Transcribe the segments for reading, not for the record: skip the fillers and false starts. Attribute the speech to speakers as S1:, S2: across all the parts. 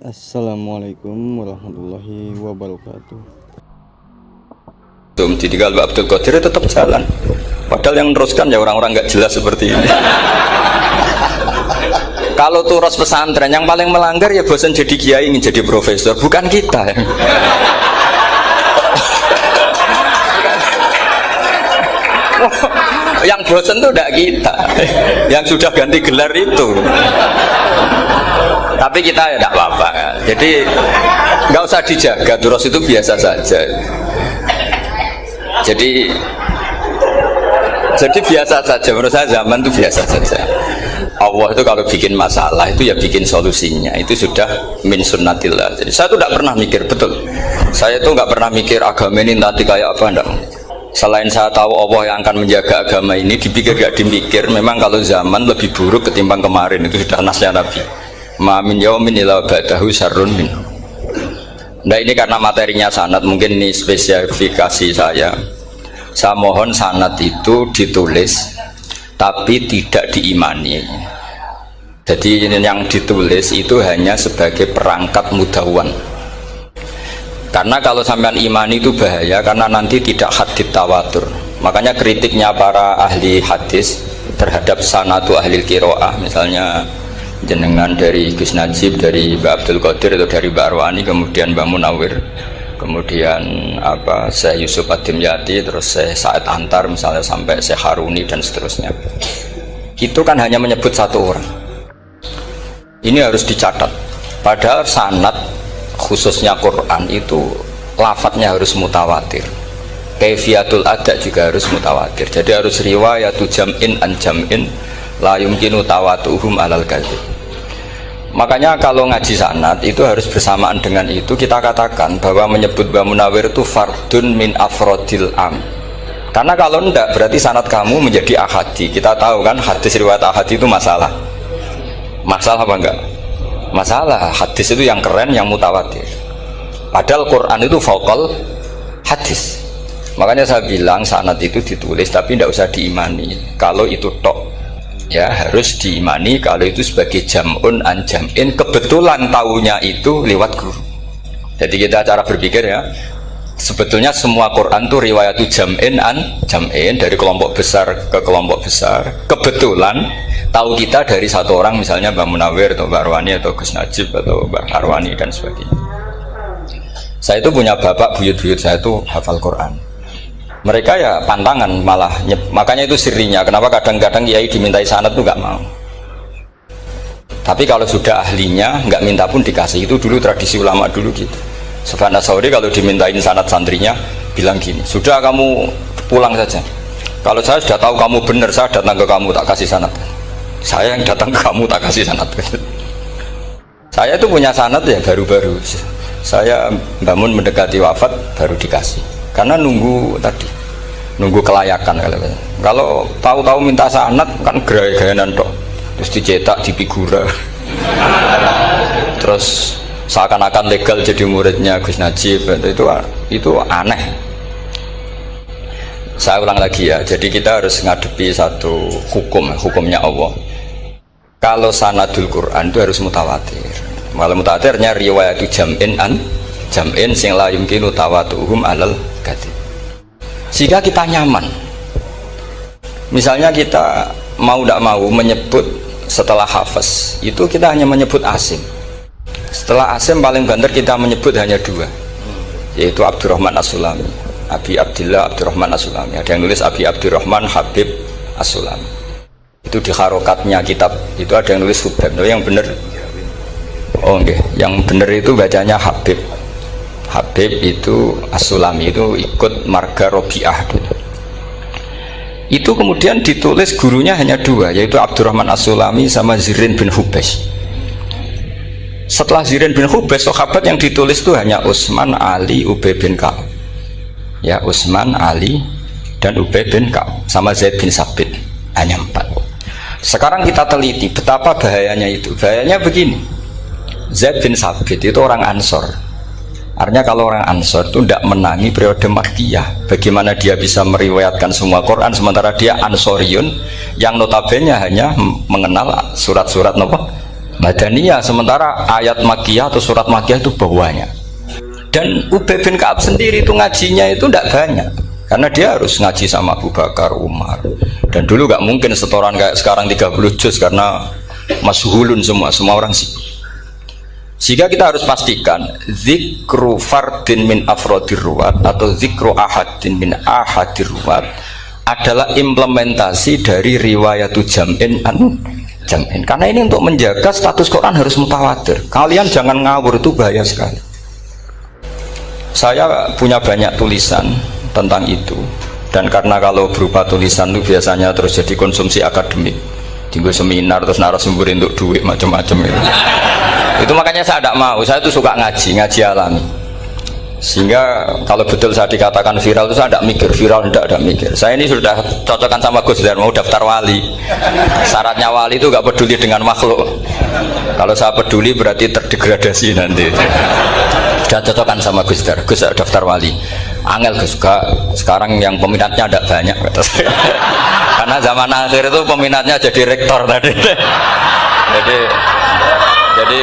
S1: Assalamualaikum warahmatullahi wabarakatuh.
S2: Ditinggal Mbak Abdul Qadir tetap jalan. Padahal yang meneruskan ya orang-orang nggak jelas seperti ini. Kalau turus pesantren yang paling melanggar ya bosan jadi kiai ingin jadi profesor, bukan kita. Yang bosan tuh tidak kita, yang sudah ganti gelar itu. Tapi kita ya tidak apa-apa. Jadi nggak usah dijaga, turus itu biasa saja. Jadi biasa saja, menurut saya zaman itu biasa saja. Allah itu kalau bikin masalah itu ya bikin solusinya, itu sudah min sunnatillah. Jadi saya tuh tidak pernah mikir, betul, saya tuh nggak pernah mikir agama ini nanti kayak apa, enggak. Selain saya tahu Allah yang akan menjaga agama ini, dipikir gak dimikir, memang kalau zaman lebih buruk ketimbang kemarin, itu sudah nasnya Nabi. Ma min yaumin illa ba'dahu syarrun min. Nah ini karena materinya sanad, mungkin ini spesifikasi saya. Saya mohon sanad itu ditulis tapi tidak diimani. Jadi yang ditulis itu hanya sebagai perangkat mudawwan. Karena kalau sampean imani itu bahaya, karena nanti tidak hadits tawatur. Makanya kritiknya para ahli hadis terhadap sanadu ahli qiraah, misalnya jenengan dari Gus Najib, dari Mbak Abdul Qadir atau dari Mbak Arwani, kemudian Mbak Munawir, kemudian Syekh Yusuf Ad-Dimyati, terus Syekh Sa'id Antar misalnya, sampai Syekh Haruni dan seterusnya. Itu kan hanya menyebut satu orang. Ini harus dicatat. Padahal sanad khususnya Quran itu lafadznya harus mutawatir. Kaifiyatul ada juga harus mutawatir. Jadi harus riwayatu jam'in an jam'in la yumkinu tawatuhum alal kadzib. Makanya kalau ngaji sanad itu harus bersamaan dengan itu kita katakan bahwa menyebut Mbah Munawir itu fardun min afrodil am. Karena kalau enggak berarti sanad kamu menjadi ahadi. Kita tahu kan hadis riwayat ahadi itu masalah. Masalah apa enggak? Masalah. Hadis itu yang keren, yang mutawatir. Padahal Quran itu fauqal hadis. Makanya saya bilang sanad itu ditulis tapi tidak usah diimani. Kalau itu tok, ya harus diimani kalau itu sebagai jam'un an jam'in, kebetulan taunya itu lewat guru. Jadi kita cara berpikir ya, sebetulnya semua Quran itu riwayat jam'in an jam'in, dari kelompok besar ke kelompok besar. Kebetulan tahu kita dari satu orang, misalnya Mbak Munawir atau Mbak Arwani atau Gus Najib atau Mbak Arwani dan sebagainya. Saya itu punya bapak, buyut-buyut saya itu hafal Quran. Mereka ya pantangan malah, makanya itu sirinya kenapa kadang-kadang kiai dimintai sanad tuh nggak mau. Tapi kalau sudah ahlinya nggak minta pun dikasih. Itu dulu tradisi ulama dulu gitu. Sufyan Ats-Tsauri kalau dimintain sanad santrinya bilang gini, sudah kamu pulang saja, kalau saya sudah tahu kamu benar, saya datang ke kamu tak kasih sanad. Saya yang datang ke kamu tak kasih sanad. Saya itu punya sanad ya baru-baru, saya bangun mendekati wafat baru dikasih, karena nunggu tadi, nunggu kelayakan. Kalau tahu-tahu minta sanad kan gaya-gayanan toh, terus dicetak di figura, terus seakan-akan legal jadi muridnya Gus Najib. Itu aneh. Saya ulang lagi ya, jadi kita harus ngadepi satu hukumnya Allah. Kalau sanadul Quran itu harus mutawatir. Kalau mutawatirnya riwayat jam'in an jam'in sing la yumkinu tawatuhum alal kadzib. Sehingga kita nyaman. Misalnya kita mau tidak mau menyebut setelah hafaz itu kita hanya menyebut asim. Setelah asim paling banter kita menyebut hanya dua, yaitu Abdurrahman As-Sulami, Abi Abdillah Abdurrahman As-Sulami. Ada yang nulis Abi Abdurrahman Habib As-Sulami. Itu di harokatnya kitab itu ada yang nulis Hubab. Yang benar, oh enggak, yang benar itu bacanya Habib. Habib itu As-Sulami, itu ikut marga Robi'ah. Itu kemudian ditulis gurunya hanya dua, yaitu Abdurrahman As-Sulami sama Zirin bin Hubes. Setelah Zirin bin Hubes, sahabat yang ditulis itu hanya Utsman, Ali, Ubay bin Ka'ab. Ya, Utsman, Ali dan Ubay bin Ka'ab sama Zaid bin Sabit, hanya 4. Sekarang kita teliti betapa bahayanya itu. Bahayanya begini, Zaid bin Sabit itu orang Ansor. Artinya kalau orang Ansor itu tidak menangi periode Makkiyah. Bagaimana dia bisa meriwayatkan semua Quran sementara dia Ansoriun yang notabene hanya mengenal surat-surat Madaniyah, sementara ayat Makkiyah atau surat Makkiyah itu bawahnya. Dan Ubay bin Ka'ab sendiri itu ngajinya itu tidak banyak, karena dia harus ngaji sama Abu Bakar, Umar. Dan dulu nggak mungkin setoran kayak sekarang 30 juz karena masyhulun semua orang sibuk. Sehingga kita harus pastikan zikru fardin min afrodir ruwat atau zikru ahadin min ahadir ruwat adalah implementasi dari riwayatu jam'in an jam'in. Karena ini untuk menjaga status Quran harus mutawatir. Kalian jangan ngawur, itu bahaya sekali. Saya punya banyak tulisan tentang itu, dan karena kalau berupa tulisan itu biasanya terus jadi konsumsi akademik, tinggal seminar terus narasumber untuk duit macam-macam itu makanya saya tidak mau. Saya itu suka ngaji alami, sehingga kalau betul saya dikatakan viral itu saya tidak mikir viral, tidak mikir. Saya ini sudah cocokkan sama Gus Dar, mau daftar wali. Syaratnya wali itu nggak peduli dengan makhluk. Kalau saya peduli berarti terdegradasi nanti. Sudah cocokkan sama Gus Dar, Gus daftar wali. Angel Gus, sekarang yang peminatnya ada banyak kata saya. Karena zaman akhir itu peminatnya jadi rektor tadi. Jadi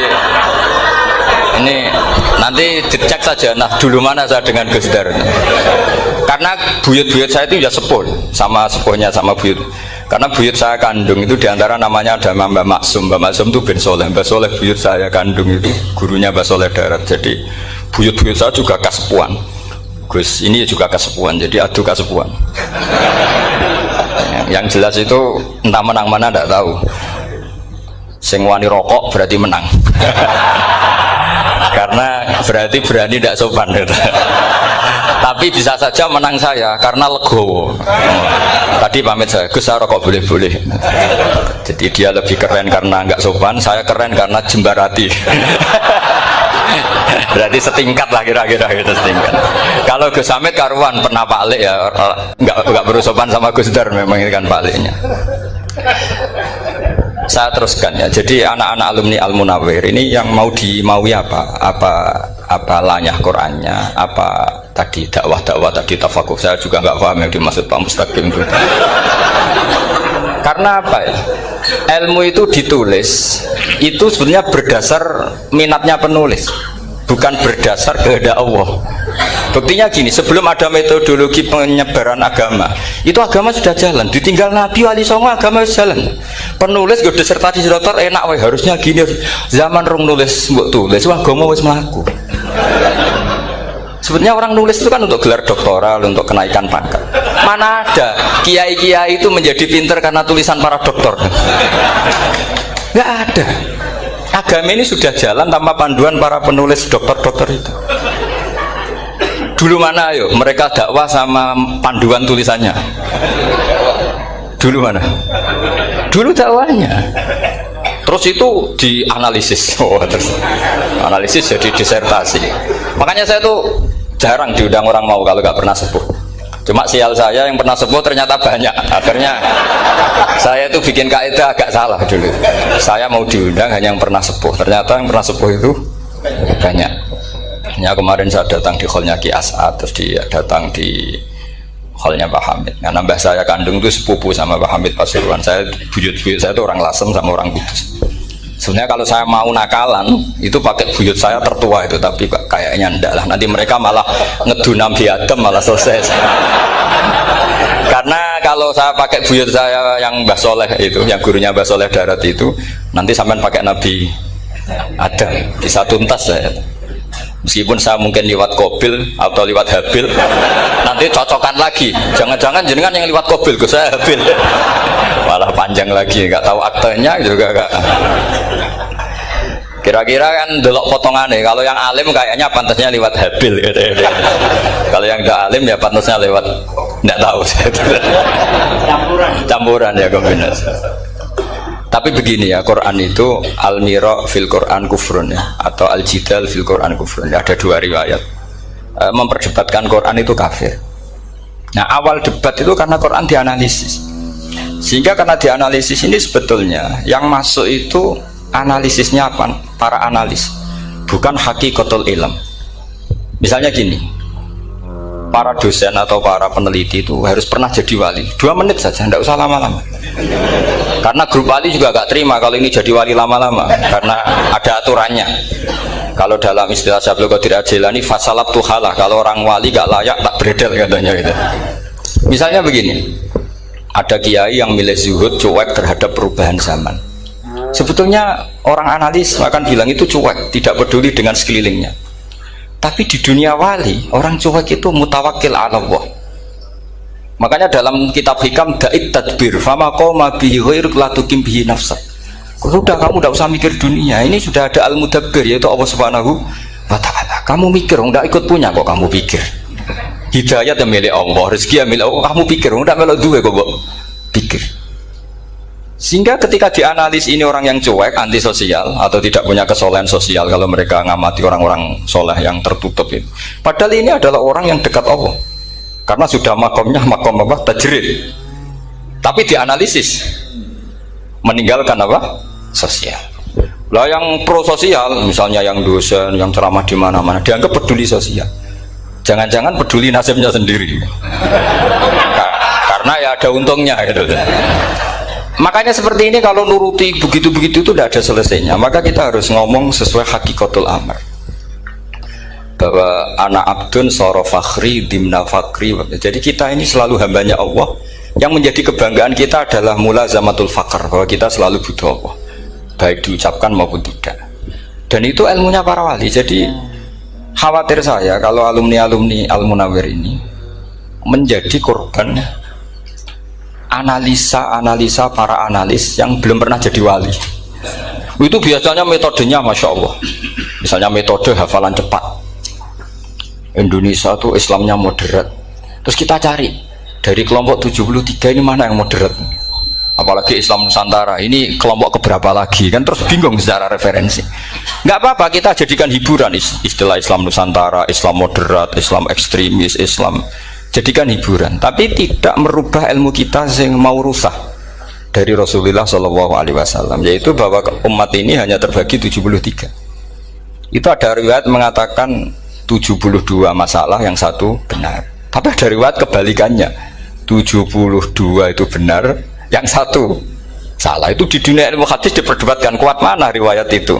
S2: ini nanti dicek saja. Nah dulu mana saya dengan Gus Dar? Karena buyut-buyut saya itu ya sepuh sama sepuhnya sama buyut. Karena buyut saya kandung itu diantara namanya ada Mbak Maksum. Mbak Maksum itu bin Soleh. Mbak Soleh buyut saya kandung itu gurunya Mbak Soleh Darat. Jadi buyut-buyut saya juga kasepuan. Gus ini juga kasepuan. Jadi adu kasepuan. Yang jelas itu entah menang mana tidak tahu. Sing wani rokok berarti menang. Karena berarti berani tidak sopan. Tapi bisa saja menang saya karena legowo. Tadi pamit saya, Gus saya rokok boleh-boleh. Jadi dia lebih keren karena nggak sopan, saya keren karena jembarati. Berarti setingkat lah kira-kira gitu, setingkat. Kalau Gus Hamid karuan pernah Pak Alik ya, nggak perlu sopan sama Gus Dar, memang ini kan Pak Aliknya. Saya teruskan ya. Jadi anak-anak alumni Al Munawwir ini yang mau dimaui apa lanyah Qurannya, apa tadi dakwah tadi tafakuh, saya juga nggak paham yang dimaksud Pak Mustaqim itu. Karena apa ya? Ilmu itu ditulis itu sebenarnya berdasar minatnya penulis, bukan berdasar kehendak Allah. Buktinya gini, sebelum ada metodologi penyebaran agama, itu agama sudah jalan. Ditinggal Nabi Wali Songo agama sudah jalan. Penulis gue disertasi dokter enak, weh harusnya gini. Zaman rong nulis mbok tulis, wah agama wis mlaku. Sebenarnya orang nulis itu kan untuk gelar doktoral, untuk kenaikan pangkat. Mana ada kiai-kiai itu menjadi pinter karena tulisan para doktor? Nggak ada. Agama ini sudah jalan tanpa panduan para penulis dokter-dokter itu. Dulu mana ayo mereka dakwah sama panduan tulisannya? Dulu mana? Dulu dakwahnya. Terus itu dianalisis. Terus analisis jadi disertasi. Makanya saya tuh jarang diundang orang mau kalau nggak pernah sepuh. Cuma sial saya yang pernah sepuh ternyata banyak. Akhirnya saya itu bikin kaidah agak salah dulu. Saya mau diundang hanya yang pernah sepuh. Ternyata yang pernah sepuh itu banyak. Ya kemarin saya datang di hallnya Ki As'ad, terus dia datang di hallnya Pak Hamid. Karena mbah saya kandung itu sepupu sama Pak Hamid Pasuruan. Saya buyut-buyut saya itu orang Lasem sama orang Kudus. Sebenarnya kalau saya mau nakalan itu pakai buyut saya tertua itu, tapi kayaknya enggak lah. Nanti mereka malah ngedu Nabi Adam malah selesai. Karena kalau saya pakai buyut saya yang Mbah Soleh itu, yang gurunya Mbah Soleh Darat itu, nanti sampean pakai Nabi Adam, bisa tuntas saya. Meskipun saya mungkin lewat Kobil atau lewat Habil, nanti cocokan lagi. Jangan-jangan jenengan yang lewat Kobil, gue saya Habil. Malah panjang lagi, nggak tahu aktenya juga nggak. Kira-kira kan delok potongannya. Kalau yang alim kayaknya pantasnya lewat Habil. Gitu. Kalau yang nggak alim ya pantasnya lewat nggak tahu. Campuran ya kombinasi. Tapi begini ya, Quran itu al-mira fil Quran kufrun ya, atau al-jidal fil Quran kufrun ya, ada dua riwayat. Memperdebatkan Quran itu kafir. Nah awal debat itu karena Quran dianalisis, sehingga karena dianalisis ini sebetulnya yang masuk itu analisisnya apa? Para analis, bukan hakikatul ilm. Misalnya gini, para dosen atau para peneliti itu harus pernah jadi wali. 2 menit saja, tidak usah lama-lama. Karena grup wali juga gak terima kalau ini jadi wali lama-lama, karena ada aturannya. Kalau dalam istilah Syaikhul Qadir Al-Jilani, fasalab tuhalah, kalau orang wali gak layak tak beredel katanya gitu. Misalnya begini, ada kiai yang milih zuhud, cuek terhadap perubahan zaman. Sebetulnya orang analis akan bilang itu cuek, tidak peduli dengan sekelilingnya. Tapi di dunia wali, orang cuek itu mutawakkil ala Allah. Makanya dalam kitab hikam da'it tadbir fama qoma bihi ghairuk la tuqim bihi nafsak. Sudah, kamu tidak usah mikir dunia, ini sudah ada al-mudabbir, yaitu Allah Subhanahu wa ta'ala. Kamu mikir, tidak ikut punya kok kamu pikir. Hidayat yang milik Allah, rezeki yang milik Allah, kamu pikir, tidak melok dua kok pikir. Sehingga ketika dianalisis ini orang yang cuek, antisosial atau tidak punya kesolehan sosial, kalau mereka ngamati orang-orang soleh yang tertutup itu, padahal ini adalah orang yang dekat Allah, karena sudah makomnya makom apa? Tajrid. Tapi dianalisis meninggalkan apa? Sosial. Lah yang pro sosial, misalnya yang dosen, yang ceramah di mana-mana, dianggap peduli sosial. Jangan-jangan peduli nasibnya sendiri. Karena ya ada untungnya gitu. Makanya seperti ini kalau nuruti begitu-begitu itu tidak ada selesainya. Maka kita harus ngomong sesuai hakikatul amr. Bahwa anak abdun soro fakhri dimna fakri. Jadi kita ini selalu hambanya Allah. Yang menjadi kebanggaan kita adalah mulazamatul faqr, bahwa kita selalu butuh Allah, baik diucapkan maupun tidak. Dan itu ilmunya para wali. Jadi khawatir saya kalau alumni-alumni Al-Munawwir ini menjadi korban analisa para analis yang belum pernah jadi wali. Itu biasanya metodenya Masya Allah. Misalnya metode hafalan cepat. Indonesia tuh Islamnya moderat. Terus kita cari dari kelompok 73 ini mana yang moderat, apalagi Islam Nusantara ini kelompok keberapa lagi, kan terus bingung secara referensi. Nggak apa-apa, kita jadikan hiburan istilah Islam Nusantara, Islam moderat, Islam ekstremis, Islam, jadikan hiburan, tapi tidak merubah ilmu kita yang mau rusak dari Rasulullah SAW, yaitu bahwa umat ini hanya terbagi 73. Itu ada riwayat mengatakan 72 masalah, yang satu benar, tapi ada riwayat kebalikannya, 72 itu benar, yang satu salah. Itu di dunia ilmu hadis diperdebatkan kuat mana riwayat itu.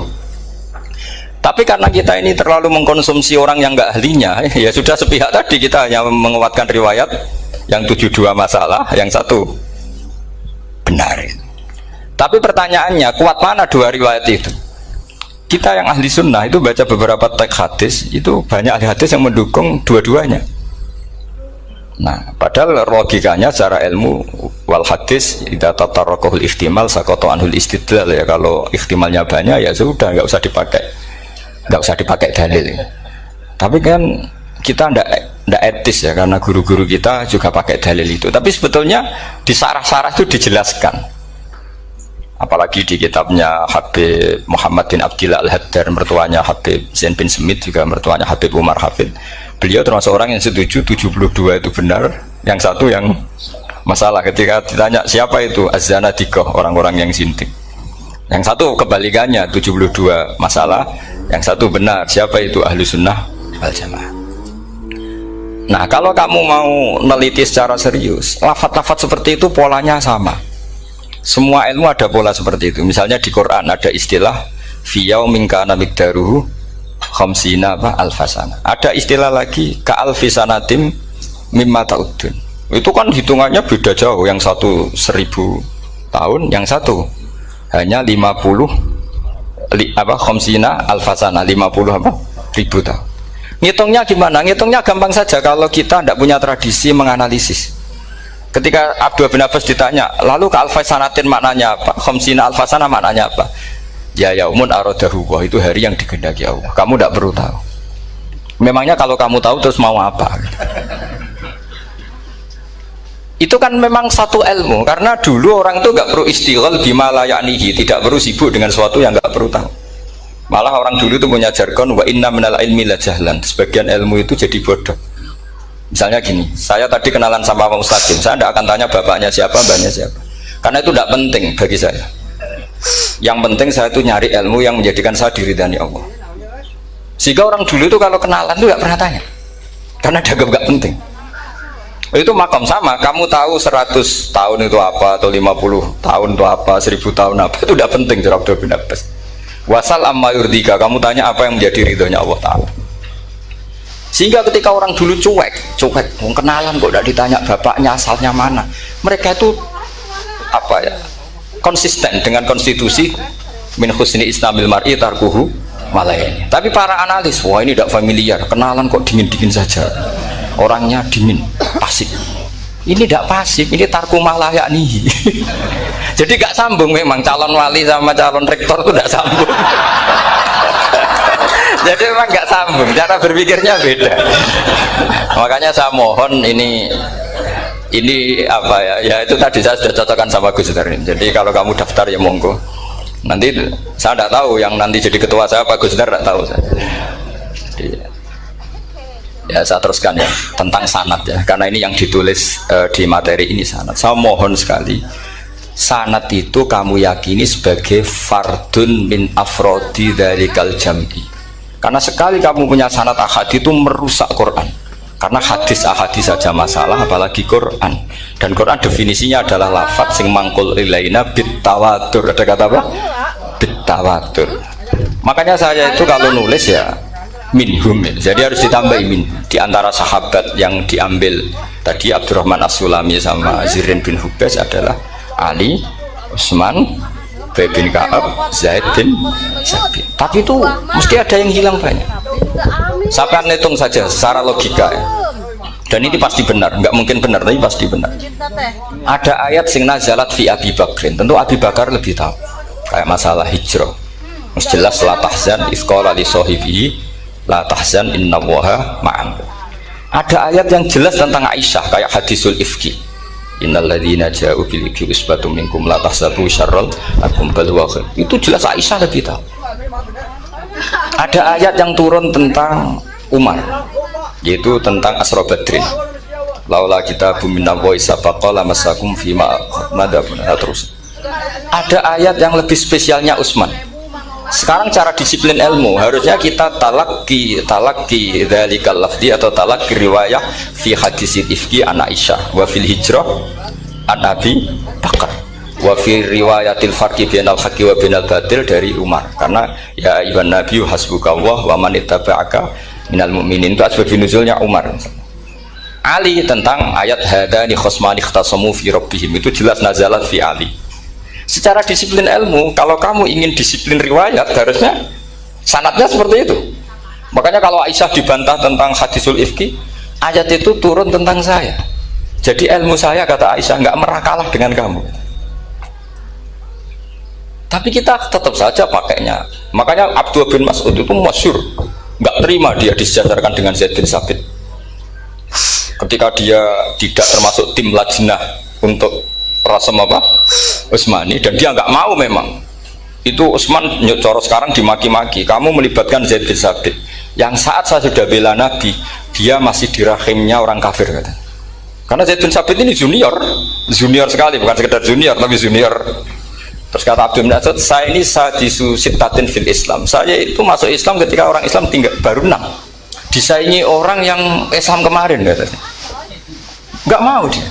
S2: Tapi karena kita ini terlalu mengkonsumsi orang yang nggak ahlinya, ya sudah sepihak tadi, kita hanya menguatkan riwayat yang 72 masalah, yang satu benar. Tapi pertanyaannya, kuat mana dua riwayat itu? Kita yang ahli sunnah itu baca beberapa teks hadis, itu banyak ahli hadis yang mendukung dua-duanya. Nah, padahal logikanya secara ilmu wal hadis idza tatarraqahul ihtimal saqata anhul istidlal, ya kalau ihtimalnya banyak ya sudah nggak usah dipakai dalil. Tapi kan kita ndak etis ya, karena guru-guru kita juga pakai dalil itu. Tapi sebetulnya di sarah-sarah itu dijelaskan. Apalagi di kitabnya Habib Muhammad bin Abdillah Al-Haddar, mertuanya Habib Zain bin Smith, juga mertuanya Habib Umar Hafid. Beliau termasuk orang yang setuju 72 itu benar, yang satu yang masalah. Ketika ditanya siapa itu, Az-Zanadiqah, orang-orang yang sintik. Yang satu kebalikannya, 72 masalah, yang satu benar, siapa itu, Ahlu Sunnah wal Jamaah. Nah, kalau kamu mau neliti secara serius, lafaz-lafaz seperti itu polanya sama. Semua ilmu ada pola seperti itu. Misalnya di Quran ada istilah fi yaumin kana miqdaruhu khamsina alfasana. Ada istilah lagi ka'alfisanatim mimma ta'udun. Itu kan hitungannya beda jauh. Yang satu 1000 tahun, yang satu hanya 50 khamsina alfasana, 50 ribu tahun. Ngitungnya gimana? Ngitungnya gampang saja kalau kita tidak punya tradisi menganalisis. Ketika Abdul bin Abbas ditanya, lalu ke alfasanatin maknanya apa? Khamsina alfasana maknanya apa? Ya yaumun aradahu, itu hari yang dikehendaki Allah. Kamu tidak perlu tahu. Memangnya kalau kamu tahu terus mau apa? Itu kan memang satu ilmu, karena dulu orang itu nggak perlu istighal bima la ya'nihi, tidak perlu sibuk dengan sesuatu yang nggak perlu tahu. Malah orang dulu itu punya jargon wa inna minal ilmi la jahlan. Sebagian ilmu itu jadi bodoh. Misalnya gini, saya tadi kenalan sama Pak Ustadz, saya tidak akan tanya bapaknya siapa, mbaknya siapa, karena itu tidak penting bagi saya. Yang penting saya itu nyari ilmu yang menjadikan saya diridani Allah. Sehingga orang dulu itu kalau kenalan itu nggak pernah tanya. karena dianggap nggak penting. Itu makam sama, kamu tahu 100 tahun itu apa, atau 50 tahun itu apa, 1000 tahun apa, itu udah penting cara Abdullah bin Abbas. Wasal amma yurdika, kamu tanya apa yang menjadi ridhonya Allah Ta'ala. Sehingga ketika orang dulu cuek, kenalan kok tidak ditanya bapaknya asalnya mana, mereka itu apa ya, konsisten dengan konstitusi min husni islamil mar'i tarkuhu malayani. Tapi para analis, wah ini tidak familiar, kenalan kok dingin-dingin saja, orangnya dingin, pasif. Ini tidak pasif, ini tarku malayani. Jadi gak sambung memang calon wali sama calon rektor itu tidak sambung. Jadi memang nggak sambung, cara berpikirnya beda. Makanya saya mohon ini apa ya? Ya itu tadi saya sudah cocokkan sama Gus Dur. Jadi kalau kamu daftar ya monggo. Nanti saya tidak tahu yang nanti jadi ketua saya Pak Gus Dur, tidak tahu saya. Jadi, ya saya teruskan ya tentang sanad ya, karena ini yang ditulis di materi ini sanad. Saya mohon sekali, sanad itu kamu yakini sebagai fardun min afrodi dzalikal jam'i. Karena sekali kamu punya sanad ahad itu merusak Quran. Karena hadis ahadis saja masalah, apalagi Quran. Dan Quran definisinya adalah lafadz sing mangkul ilaina bitawatur. Ada kata apa? Bitawatur. Makanya saya itu kalau nulis ya minhum. Jadi harus ditambah min. Di antara sahabat yang diambil tadi Abdurrahman As-Sulami sama Zirin bin Hubas adalah Ali, Utsman, bin Ka'ab, Zaid bin Sabit. Tapi itu mesti ada yang hilang banyak. Saya hitung saja secara logika ya. Dan ini pasti benar, nggak mungkin benar tapi pasti benar. Ada ayat sing nazalat fi Abi Bakrin, tentu Abi Bakar lebih tahu. Kayak masalah hijrah. Mesti jelas la tahzan isqala li sahibihi la tahzan innallaha ma'an. Ada ayat yang jelas tentang Aisyah kayak hadisul ifki. Innalladzina ja'u bil ifki usbatum minkum la tahsabu syarral lakum bal huwa khair. Itu jelas Aisyah lebih tahu. Ada ayat yang turun tentang Umar, yaitu tentang Asra Badrin. Laula kita bumina wa isabaqa lamasakum fima madabun. Terus ada ayat yang lebih spesialnya Utsman. Sekarang cara disiplin ilmu harusnya kita talaki dzalikal lafzi atau talaki riwayah fi hadisil ifki an Aisyah wa fil hijrah an Abi Bakar wa fi riwayatil farqi bainal haqqi wa bainal batil dari Umar. Karena ya ayyuhan nabiyyu hasbukallah wa man ittaba'aka minal mu'minin, itu asbab nuzulnya Umar. Ali tentang ayat hadani khosmani ikhtasamu fi rabbihim, itu jelas nazalat fi Ali. Secara disiplin ilmu, kalau kamu ingin disiplin riwayat, harusnya sanadnya seperti itu. Makanya kalau Aisyah dibantah tentang hadisul ifki, ayat itu turun tentang saya. Jadi ilmu saya, kata Aisyah, nggak merah kalah dengan kamu. Tapi kita tetap saja pakainya. Makanya Abdullah bin Mas'ud itu masyhur, nggak terima dia disejajarkan dengan Zaid bin Sabit. Ketika dia tidak termasuk tim lajnah untuk rasam apa? Utsmani, dan dia nggak mau memang. Itu Utsman nyocor sekarang dimaki-maki, kamu melibatkan Zaid bin Sabit yang saat saya sudah bela Nabi, dia masih di rahimnya orang kafir, kata. Karena Zaid bin Sabit ini junior sekali, bukan sekedar junior tapi junior. Terus kata Abdul Nasir, saya ini sadisu sittatin fil Islam, saya itu masuk Islam ketika orang Islam tinggal baru 6, disaingi orang yang Islam kemarin, katanya. Nggak mau dia.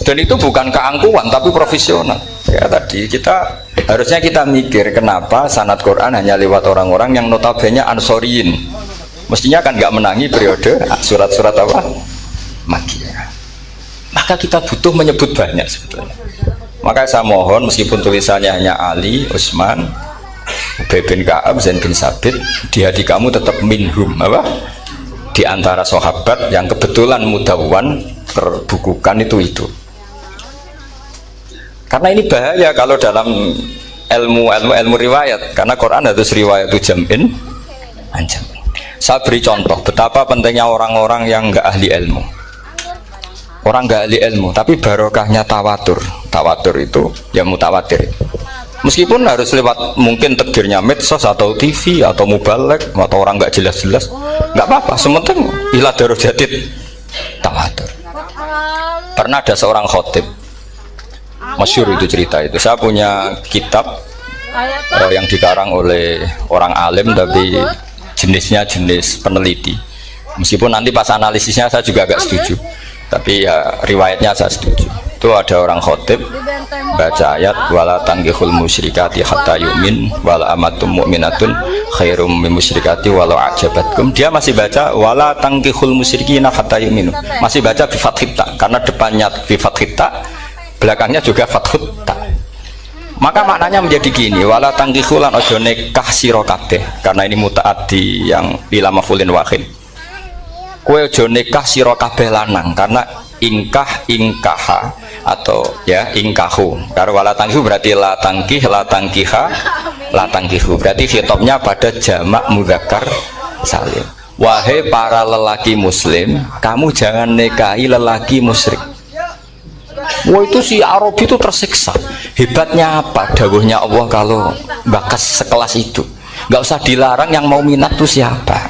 S2: Dan itu bukan keangkuhan tapi profesional. Ya tadi kita harusnya kita mikir kenapa sanad Quran hanya lewat orang-orang yang notabene ansoriyin. Mestinya kan nggak menangi periode surat-surat apa? Makkiyah. Maka kita butuh menyebut banyak sebetulnya. Maka saya mohon meskipun tulisannya hanya Ali, Utsman, Ubay bin Ka'ab, Zaid bin Sabit, di hati kamu tetap minhum apa? Di antara sahabat yang kebetulan mudawwan terbukukan itu. Karena ini bahaya kalau dalam ilmu riwayat, karena Quran harus riwayat itu jam'in anjam. Saya beri contoh betapa pentingnya orang-orang yang enggak ahli ilmu. Orang enggak ahli ilmu tapi barokahnya tawatur. Tawatur itu ya mutawatir. Meskipun harus lewat mungkin tegirnya medsos atau TV atau mubalek atau orang enggak jelas-jelas, enggak apa-apa, sementing ila darajatid tawatur. Pernah ada seorang khotib, masyhur itu cerita itu. Saya punya kitab yang dikarang oleh orang alim tapi jenisnya jenis peneliti. Meskipun nanti pas analisisnya saya juga agak setuju, tapi ya riwayatnya saya setuju. Itu ada orang khotib baca ayat wala tangkihul musyrikati hatta yu'min wala amatum mu'minatun khairum min musyrikati walau ajabatkum. Dia masih baca wala tangkihul musyrikina hatta yu'minu, masih baca bi fathita, karena depannya bi fathita, belakangnya juga fathita. Maka maknanya menjadi gini, wala tangkihulan ojo nikah sira kabeh, karena ini mutaaddi yang ila mafulin wahid. Kowe ojo nikah sira kabeh lanang, karena ingkah ingkaha atau ya ingkahu. Karena wala tangkihu berarti la tangkih, la tangkiha, la tangkihu. Berarti khitabnya pada jamak mudzakkar salim. Wahai para lelaki muslim, kamu jangan nikahi lelaki musyrik. Wah, itu si Arabi itu tersiksa. Hebatnya apa? Dawuhnya Allah kalau bakas sekelas itu nggak usah dilarang, yang mau minat tuh siapa?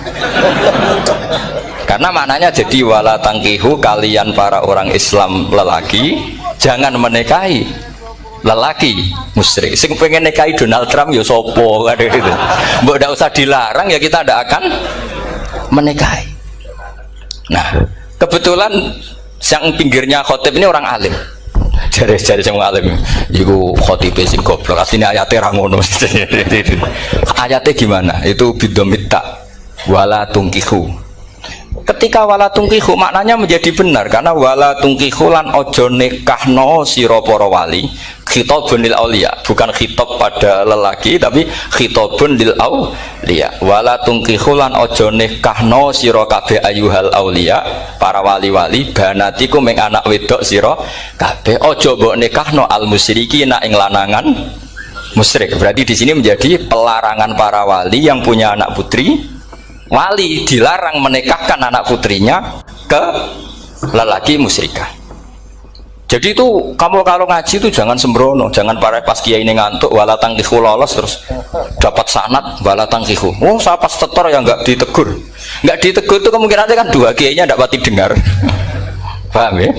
S2: Karena maknanya jadi wala tangkihu, kalian para orang Islam lelaki jangan menikahi lelaki musyrik. Sing pengen nikahi Donald Trump ya sopo kan gitu. Mbok nggak usah dilarang ya kita tidak akan menikahi. Nah, kebetulan yang pinggirnya khotib ini orang alim. Jari yang alim iku khotibe sing goblok, asline ayate ra ngono. Ayate gimana? Itu bidomita wala tungkihu. Ketika wala tungkihu maknanya menjadi benar, karena wala tungkihu lan ojo nikahno sira para wali, khitabun lil auliya, bukan khitab pada lelaki tapi khitabun lil auliya. Wala tungkihu lan ojo nikahno sira kabeh ayuhal auliya, para wali-wali, banatiku meng anak wedok sira kabeh, ojo mbok nikahno al musyrikina ing lanangan musyrik. Berarti di sini menjadi pelarangan para wali yang punya anak putri. Wali dilarang menikahkan anak putrinya ke lelaki musyrikah. Jadi itu kamu kalau ngaji itu jangan sembrono, jangan para pas kiai ini ngantuk wala tangkihu lolos terus dapat sanad wala tangkihu. Oh, saya pas setor yang nggak ditegur itu kemungkinannya kan dua kiainya tidak pati dengar. Paham ya?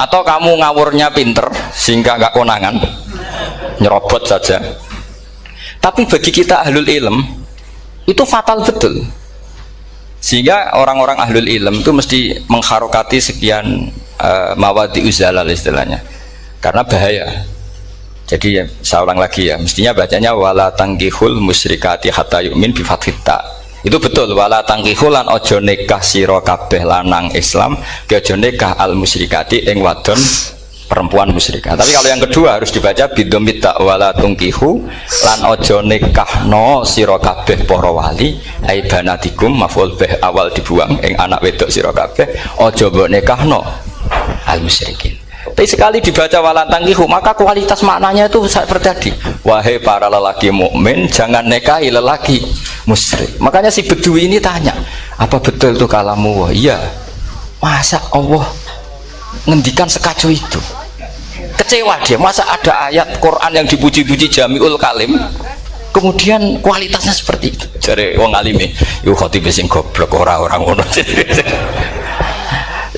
S2: Atau kamu ngawurnya pinter sehingga nggak konangan, nyerobot saja. Tapi bagi kita ahlul ilm itu fatal betul, sehingga orang-orang ahlul ilm itu mesti mengharokati sekian mawadi uzalal istilahnya, karena bahaya. Jadi ya, saya ulang lagi ya, mestinya bacanya wala tangkihul musyrikati hatta yu'min bi fathita. Itu betul, wala tangkihul lan ojo nikah sira kabeh lanang Islam ke ojo nikah al musyrikati ing wadon perempuan musyrikah. Tapi kalau yang kedua harus dibaca bidomita wala tungkihu lan ojo nikahno sira kabeh para wali ai banatikum, maf'ul bih awal dibuang ing anak wedok sira kabeh, ojo mbok nikahno al musyrikin. Tapi sekali dibaca wala tangkihu maka kualitas maknanya itu seperti tadi, wahai para lelaki mukmin jangan nikahi lelaki musyrik. Makanya si Bedui ini tanya, apa betul itu kalamu? Iya. Masa Allah ngendikan sekacau itu? Kecewa dia, masa ada ayat Quran yang dipuji-puji jamiul kalim kemudian kualitasnya seperti itu. Jare wong alime yo khotib sing goblok orang ngono.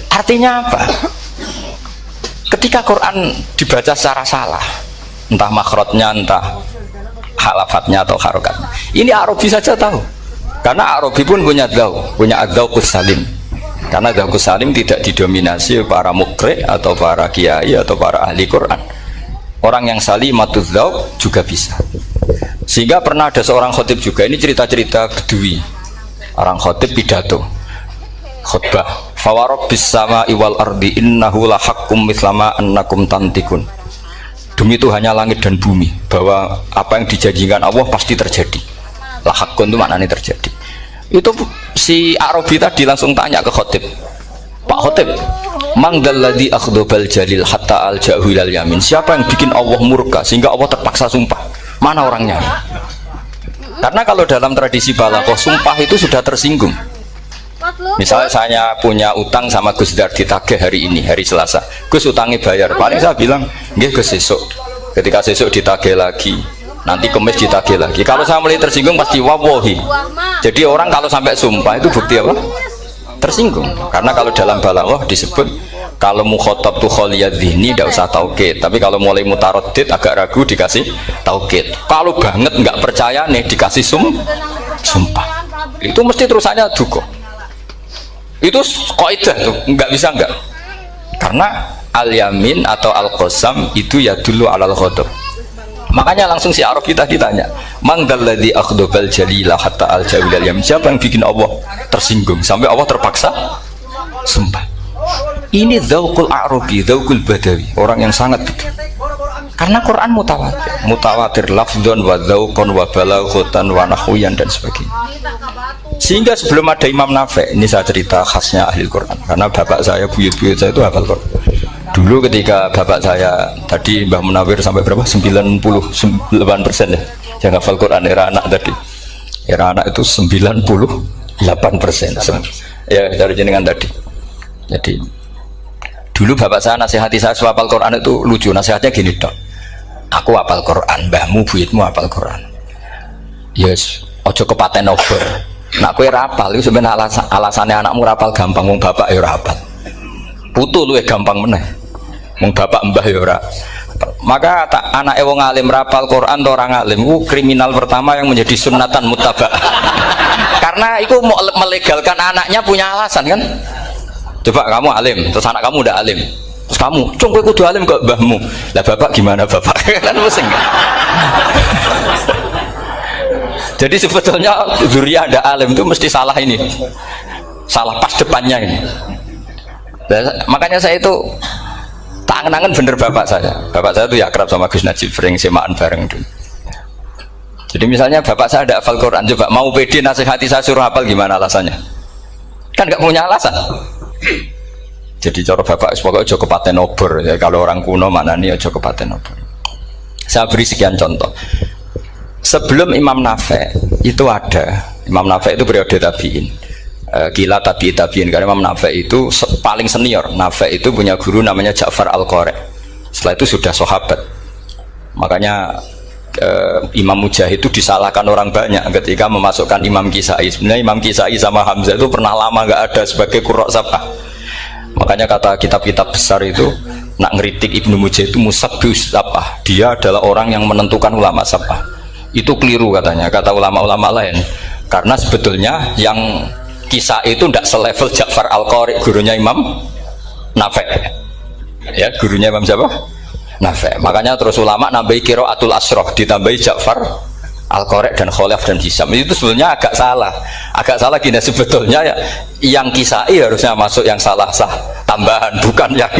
S2: Artinya apa? Ketika Quran dibaca secara salah, entah makhrajnya, entah halafatnya atau harokatnya, ini Arabi saja tahu, karena Arabi pun punya adzauqus salim. Karena Dzauqus Salim tidak didominasi para mukri atau para kiai atau para ahli Quran. Orang yang salimatuz dzauq juga bisa. Sehingga pernah ada seorang khotib juga, ini cerita-cerita Bedui. Orang khotib pidato khutbah, fawarabbis sama'i wal ardi innahu lahaqqum mithlama annakum tantikun. Demi Tuhannya langit dan bumi, bahwa apa yang dijanjikan Allah pasti terjadi. Lahaqqun itu maknanya terjadi. Itu si Arabi tadi langsung tanya ke khotib, Pak khotib, mangdalladzi akhdobal jalil hatta al jahilal yamin, siapa yang bikin Allah murka sehingga Allah terpaksa sumpah, mana orangnya? Karena kalau dalam tradisi balaghah sumpah itu sudah tersinggung. Misalnya saya punya utang sama Gus Dar ditagih hari ini, hari Selasa, Gus utangnya bayar, paling saya bilang nggih Gus sesuk. Ketika sesuk ditagih lagi, nanti Kemis ditagih lagi. Kalau saya mulai tersinggung pasti wawahi. Jadi orang kalau sampai sumpah itu bukti apa? Tersinggung. Karena kalau dalam balaghah disebut kalau mukhatab tuh kholiyadzihni tidak usah taukid, tapi kalau mulai mutaroddid agak ragu dikasih taukid. Kalau banget nggak percaya nih dikasih sumpah. Itu mesti terusannya duko. Itu kaidah tuh, nggak bisa nggak. Karena al-yamin atau al-qasam itu ya dulu alal ghadab. Makanya langsung si Arab kita ditanya, "Mangdalladzi akhdabal jalila hatta al-jawil al-yamin?" Siapa yang bikin Allah tersinggung sampai Allah terpaksa sembah? Ini dzauqul Arabi, dzauqul Badawi, orang yang sangat betul. Karena Quran mutawatir lafdzon wa dzauqon wa balaghatan wa nahwiyan dan sebagainya. Sehingga sebelum ada Imam Nafi', ini saya cerita khasnya ahli Quran, karena bapak saya, buyut-buyut saya itu hafal Quran. Dulu ketika bapak saya tadi Mbah Munawir sampai berapa? 98% ya. Yang hafal Quran era anak tadi. Era anak itu 98%. Ya, dari jenengan tadi. Jadi dulu bapak saya nasihati saya soal hafal Quran itu lucu. Nasihatnya gini, Dok. Aku hafal Quran, mbahmu, buyutmu hafal Quran. Yes, ojo kepaten obor. Nak kowe rapal itu sebenarnya alasannya anakmu rapal gampang, wong bapak ya rapal. Putu luwih gampang meneh. Wong bapak mbah ya ora. Maka anak wong alim rapal Quran atau orang alim itu kriminal pertama yang menjadi sunnatan muttaba. Karena itu mau melegalkan anaknya punya alasan kan. Coba kamu alim, terus anak kamu udah alim. Terus kamu, "Cung kowe kudu alim kok mbahmu." Lah bapak gimana bapak? Kan pusing. Jadi sebetulnya zuriyah ada alim itu mesti salah ini, salah pas depannya ini. Makanya saya itu tak angen-angen bener bapak saya. Bapak saya itu ya akrab sama Gus Najib, sering semaan bareng dulu. Jadi misalnya bapak saya ada hafal Quran, coba mau pede nasihati saya suruh hafal gimana alasannya? Kan nggak punya alasan. Jadi cara bapak pokoknya ojo kepaten obor ya, kalau orang kuno mana nih ojo kepaten obor. Saya beri sekian contoh. Sebelum Imam Nafi' itu ada, Imam Nafi' itu periode tabi'in, kila tabi'in, karena Imam Nafi' itu paling senior. Nafi' itu punya guru namanya Ja'far Al-Qari. Setelah itu sudah sahabat. Makanya Imam Mujahid itu disalahkan orang banyak ketika memasukkan Imam Kisai. Sebenarnya Imam Kisai sama Hamzah itu pernah lama nggak ada sebagai qurra sab'ah. Makanya kata kitab-kitab besar itu nak ngeritik Ibnu Mujahid itu musabbius sab'ah. Dia adalah orang yang menentukan ulama sab'ah. Itu keliru katanya, kata ulama-ulama lain, karena sebetulnya yang kisah itu tidak selevel Ja'far Al-Qari, gurunya Imam Nafi'. Ya, gurunya Imam siapa? Nafi'. Makanya terus ulama nambahi qiraatul asroh, ditambahi Ja'far Al-Qari dan Khalaf dan Hisam. Itu sebetulnya agak salah gini. Sebetulnya ya, yang kisah harusnya masuk yang salah sah tambahan, bukan yang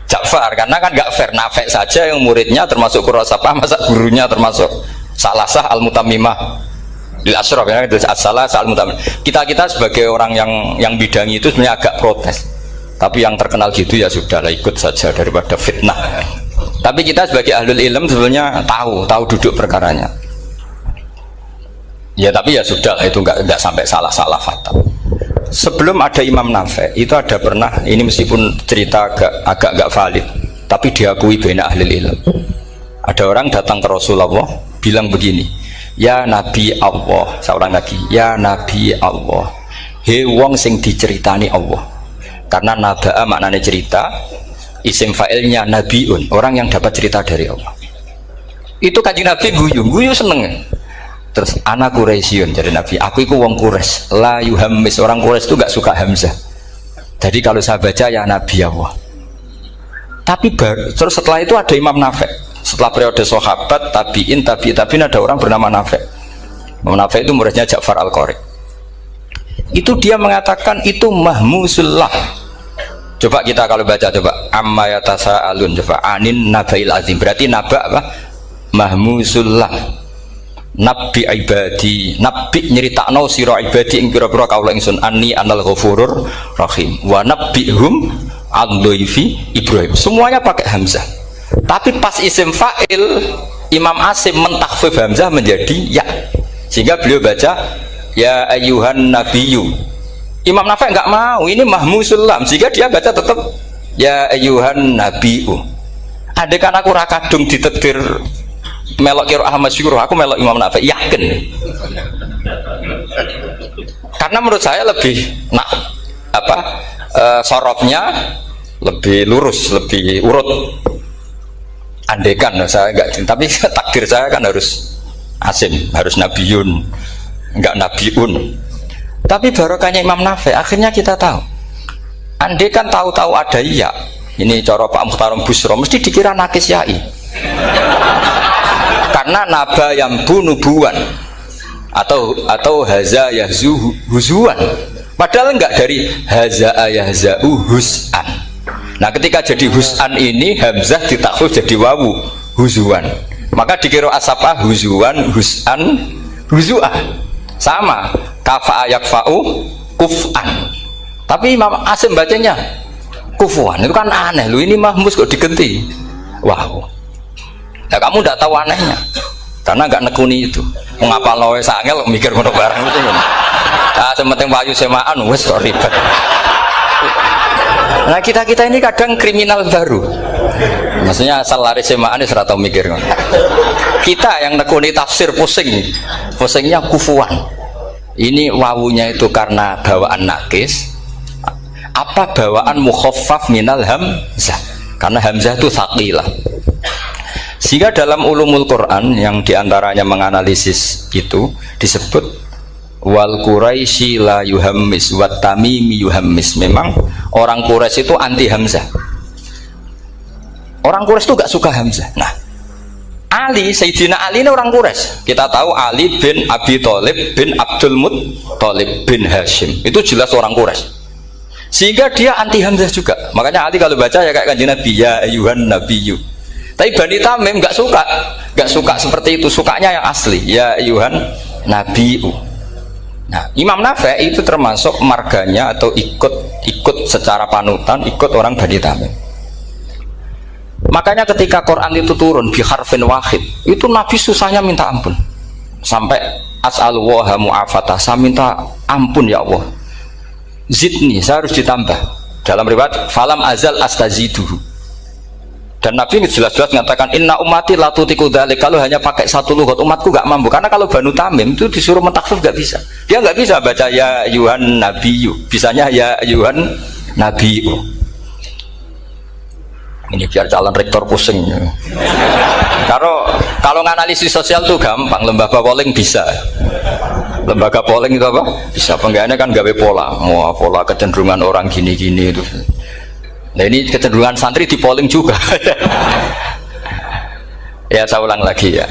S2: Ja'far, karena kan nggak fair. Nafi' saja yang muridnya termasuk qurrasapah, masa gurunya termasuk salah sah al-mutammimah lil asyraf, ya, itu salah sah al-mutammimah. Kita sebagai orang yang bidangi itu sebenarnya agak protes, tapi yang terkenal gitu ya sudahlah, ikut saja daripada fitnah. Tapi kita sebagai ahlul ilm sebenarnya tahu duduk perkaranya. Ya tapi ya sudah, itu nggak sampai salah fatal. Sebelum ada Imam Nafi' itu ada pernah, ini meskipun cerita agak nggak valid, tapi diakui baina ahlul ilm. Ada orang datang ke Rasulullah bilang begini, "Ya Nabi Allah," seorang lagi, "Ya Nabi Allah, he wong sing diceritani Allah." Karena naba'a maknanya cerita, isim fa'ilnya nabiun, orang yang dapat cerita dari Allah. Itu Kanjeng Nabi guyu seneng. Terus anak Quraisyun, jadi Nabi, aku itu wong Quraisy, la yuhammis, orang Quraisy itu gak suka hamzah. Jadi kalau saya baca ya Nabi Allah. Tapi terus setelah itu ada Imam Nafi'. Setelah periode sahabat, tabi'in ada orang bernama Nafi'. Imam Nafi' itu muridnya Ja'far Al-Qari. Itu dia mengatakan itu mahmusullah. Coba kita kalau baca, coba amma yatasa'alun, coba anin nabail azim, berarti naba apa? Mahmusullah. Nabi ibadi, nabi nyeritakno sira ibadi ing pira-pira kaula ingsun anni anal ghafurur rahim wa nabbihum ad-dhaifi Ibrahim. Semuanya pakai hamzah. Tapi pas isim fa'il Imam Asim mentakhfif hamzah menjadi ya, sehingga beliau baca ya ayyuhan nabiyyu. Imam Nafi' enggak mau, ini mahmusul lam, sehingga dia baca tetap ya ayyuhan nabiyyu. Andai kan aku ra kadung ditetir melok qiraah masyhur, aku melok Imam Nafi', yakin. Karena menurut saya lebih sorofnya lebih lurus, lebih urut. Andekan saya enggak, tapi takdir saya kan harus Asim, harus Nabiun, enggak Nabiun. Tapi barokahnya Imam Nafi, akhirnya kita tahu. Andai kan tahu-tahu ada iya, ini cara Pak Muhtaram Busro, mesti dikira nakis yai. Karena naba yang bunubuan atau haza yahzu huzuan. Padahal enggak, dari haza yahzau hus'an. Nah ketika jadi hus'an ini hamzah ditakhuf jadi wawu huzuan. Maka dikira asapa huzuan hus'an huzu'ah. Sama kafa yakfa'u kuf'an. Tapi Imam Asim bacanya kufuan, itu kan aneh lu, ini mahmus kok digenti. Wow. Nah kamu tidak tahu anehnya karena nggak nekuni itu. Mengapa loe sangel mikir ngono barang itu kan. Ah sementing wayu semaan wes kok ribet. Nah kita ini kadang kriminal baru. Maksudnya asal lari semaan wis ora tau mikir ngono. Kita yang nekuni tafsir pusingnya kufuan. Ini wawunya itu karena bawaan nakis. Apa bawaan mukhaffaf minal hamzah? Karena hamzah itu tsaqilah. Sehingga dalam ulumul Quran yang diantaranya menganalisis itu disebut wal Quraisy la yuhammis wat tamimi yuhammis. Memang orang Quraisy itu anti hamzah. Orang Quraisy itu gak suka hamzah. Nah, Ali, Sayyidina Ali ini orang Quraisy. Kita tahu Ali bin Abi Thalib bin Abdul Muttalib bin Hashim. Itu jelas orang Quraisy. Sehingga dia anti hamzah juga. Makanya Ali kalau baca ya kayak Kanjeng Nabi, ya ayyuhan nabiyyu. Tapi Bani Tamim nggak suka seperti itu, sukanya yang asli, ya ayyuhan nabiyyu. Nah, Imam Nafi itu termasuk marganya atau ikut secara panutan, ikut orang Bani Tamim. Makanya ketika Quran itu turun bi harfin wahid, itu Nabi susahnya minta ampun. Sampai as'alullaha mu'afatah, saya minta ampun ya Allah. Zidni, saya harus ditambah. Dalam riwayat falam azal astaziduhu. Dan Nabi jelas-jelas mengatakan inna ummati la tutiku dzalik. Kalau hanya pakai satu lughat umatku gak mampu. Karena kalau Banu Tamim itu disuruh mentakhfif gak bisa. Dia gak bisa baca ya ayyuhan nabiyyu. Bisanya ya ayyuhan nabiyyu. Ini biar calon rektor pusing. Kalau nganalisis sosial tuh gampang, lembaga polling bisa. Lembaga polling itu apa? Bisa, penggawaannya kan gawe pola. Wah, pola kecenderungan orang gini-gini itu. Nah ini kecenderungan santri di polling juga. Ya saya ulang lagi ya.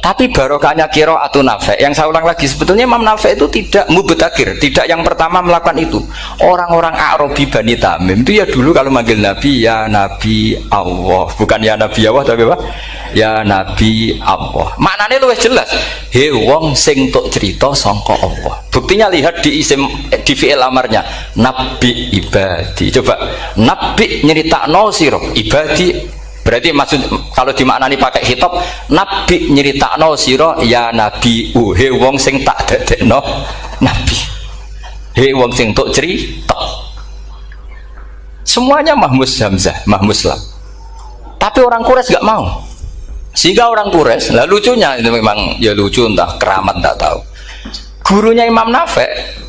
S2: Tapi barokahnya qiraatun Nafi. Yang saya ulang lagi, sebetulnya Imam Nafi itu tidak mubtagir, tidak yang pertama melakukan itu. Orang-orang Arabi Bani Tamim itu ya dulu kalau manggil Nabi ya Nabi Allah, bukan ya Nabi Allah tapi apa? Ya Nabi Allah. Maknanya luwih jelas. He wong sing tok cerita sangka Allah. Buktinya lihat di isim di fi'il amarnya Nabi ibadi. Coba Nabi nyeritakno sira ibadi. Berarti maksud kalau dimaknani pakai khitab Nabi nyeritakno sira ya Nabi he wong sing tak dadekno Nabi. He wong sing tok cerita. Semuanya mahmus hamzah, mahmus lam. Tapi orang Quraisy gak mau. Sehingga orang Quraisy, lah lucunya itu memang ya lucu, entah keramat tak tahu. Gurunya Imam Nafi,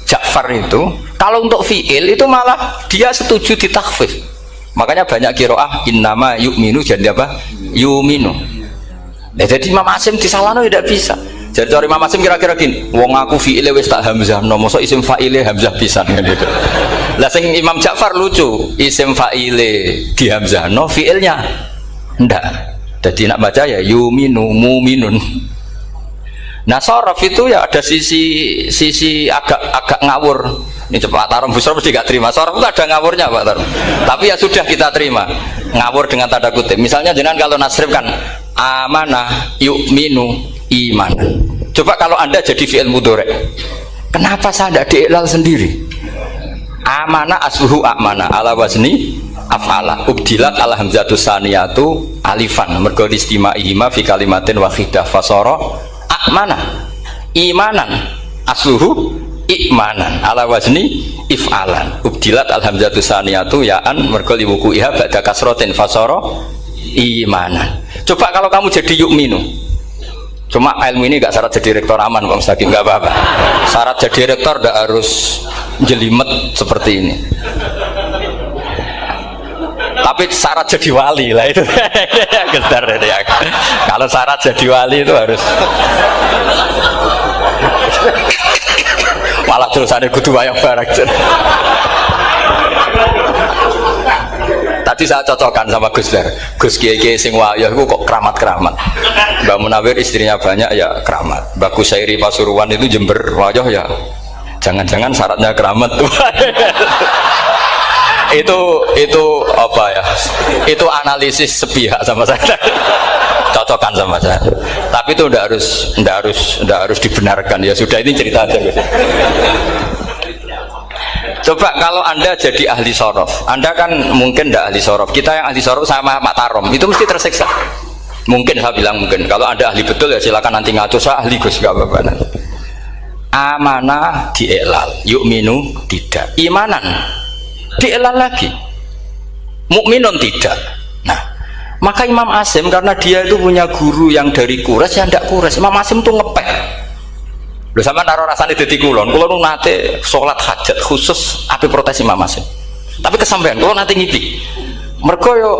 S2: Ja'far itu, kalau untuk fi'il itu malah dia setuju ditakhfif. Makanya banyak qiraah innama yu'minu jadi apa? Yu'minu. Nah, jadi Imam Asim disalahno tidak bisa. Jadi cara Imam Asim kira-kira gini, wong aku fi'ile wis tak hamzahno, mosok isim fa'ile hamzah pisan gitu. Lah sing Imam Ja'far lucu, isim fa'ile di hamzahno, fi'ilnya ndak. Jadi nak baca ya yuminu muminun. Nah sorof itu ya ada sisi agak ngawur. Ini coba Pak Tarum Busro mesti gak terima. Sorof itu ada ngawurnya Pak Tarum. Tapi ya sudah kita terima. Ngawur dengan tanda kutip. Misalnya jangan kalau nasrif kan amanah yu'minu iman. Coba kalau Anda jadi fi'il mudhari. Kenapa saya tidak diiklal sendiri? Amanah asluhu amana ala wazni af'ala ubdilat ala hamzatus saniyatu alifan mergo istimaihima fi kalimatin wahidah fasara amana imanan asluhu imanan ala wazni if'alan ubdilat al hamzatus saniyatu ya'an mergo liwuku'iha ba'da kasratin fasara imanan. Coba kalau kamu jadi yu'minu. Cuma ilmu ini gak syarat jadi rektor aman Pak Mustaqim, gak apa-apa. Syarat jadi rektor gak harus jelimet seperti ini. Tapi syarat jadi wali lah itu. Gedar ya. Kalau syarat jadi wali itu harus Malah terusane kudu wayang bareng. Tadi saya cocokkan sama Gus Dar. Gus Kiai sing wayah itu kok keramat-keramat. Mbak Munawir istrinya banyak ya keramat. Mbak Kusairi Pasuruan itu Jember wayah ya. Jangan-jangan syaratnya keramat tuh. itu apa ya? Itu analisis sepihak sama saya. Cocokkan sama saya. Tapi itu ndak harus dibenarkan ya. Sudah ini cerita aja Gus. Coba kalau Anda jadi ahli sorof, Anda kan mungkin tidak ahli sorof. Kita yang ahli sorof sama Mak Tarom itu mesti tersiksa. Mungkin saya bilang mungkin. Kalau Anda ahli betul ya silakan nanti ngatur. Saya ahli Gus, nggak apa-apa. Amanah dielal, yu'minu tidak. Imanan dielal lagi, mukminun tidak. Nah, maka Imam Asim karena dia itu punya guru yang dari Quraisy yang tidak Quraisy. Imam Asim tuh ngepek. Lho sampean karo rasane dadi kulon nate salat hajat khusus ape protes Imam Asim. Tapi kesampean kula nate ngipi. Mergo yo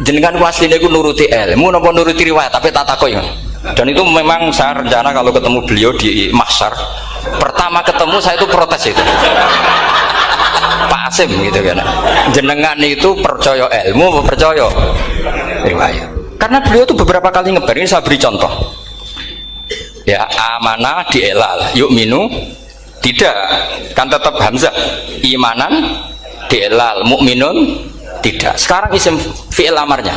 S2: jenengan ku asline ku nuruti ilmu napa nuruti riwayat tapi tak takoki. Dan itu memang saya rencana kalau ketemu beliau di mahsyar, pertama ketemu saya itu protes itu. Pak Asim gitu kan. Jenengan itu percaya ilmu apa percaya riwayat? Karena beliau itu beberapa kali ngebar, ini saya beri contoh. Ya, amanah dielal, yu'minu tidak, kan tetap hamzah. Imanan dielal, mukminun tidak. Sekarang isim fi'il amarnya.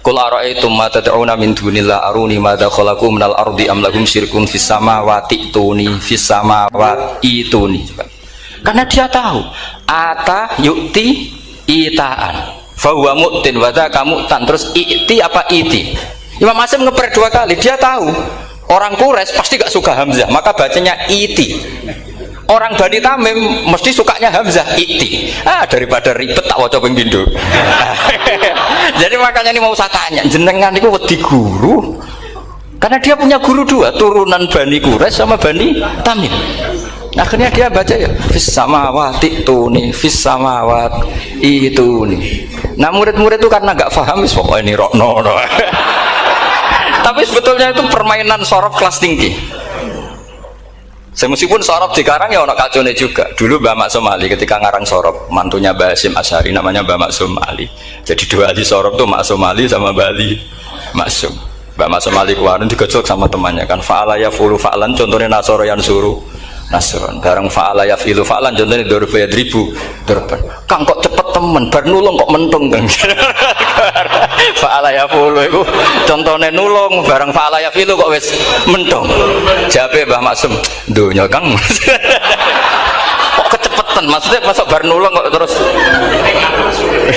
S2: Qul ara'aytum ma tad'una min dunillah aruni madza khalaqu minal ardi am lahum syirkun fis samawati tuni fis samawati tuni. Karena dia tahu ata yu'ti itaan fa huwa mu'tin wa dzaka mu'tan, terus i'ti apa iti. Imam Asim ngeper dua kali, dia tahu orang Quraisy pasti gak suka hamzah, maka bacanya iti. Orang Bani Tamim mesti sukanya hamzah, iti. Daripada ribet tak waca ping pindho. Jadi makanya ini mau saya tanya, jenengan itu wedi guru? Karena dia punya guru dua, turunan Bani Quraisy sama Bani Tamim. Akhirnya dia baca ya fis samawati tuni fis samawati tuni. Nah murid-murid itu karena gak paham wis pokoknya ini rokno. Tapi sebetulnya itu permainan sorof kelas tinggi. Meskipun sorof dikarang ya ono kacone juga. Dulu Mbak Maksum Ali ketika ngarang sorof, mantunya Mbak Hasyim Asy'ari namanya Mbak Maksum Ali. Jadi dua ahli sorof tuh Maksum Ali sama Mbak Ali Maksum. Mbak Maksum Ali kemarin digojok sama temannya kan, fa'ala yafulu fa'lan, contohnya nasoro yang suruh nasron. Bareng fa'ala yafilu fa'lan, contohnya dorba yadribu dorban. Kang kok cepet temen, bar nulung kok mentung kan. Fa'ala yafulu itu contohnya nulung, bareng fa'ala yafilu kok wis mentung. Jabe Mbah Maksum, dunya Kang. Kok kecepetan, maksudnya masuk bar nulung kok terus.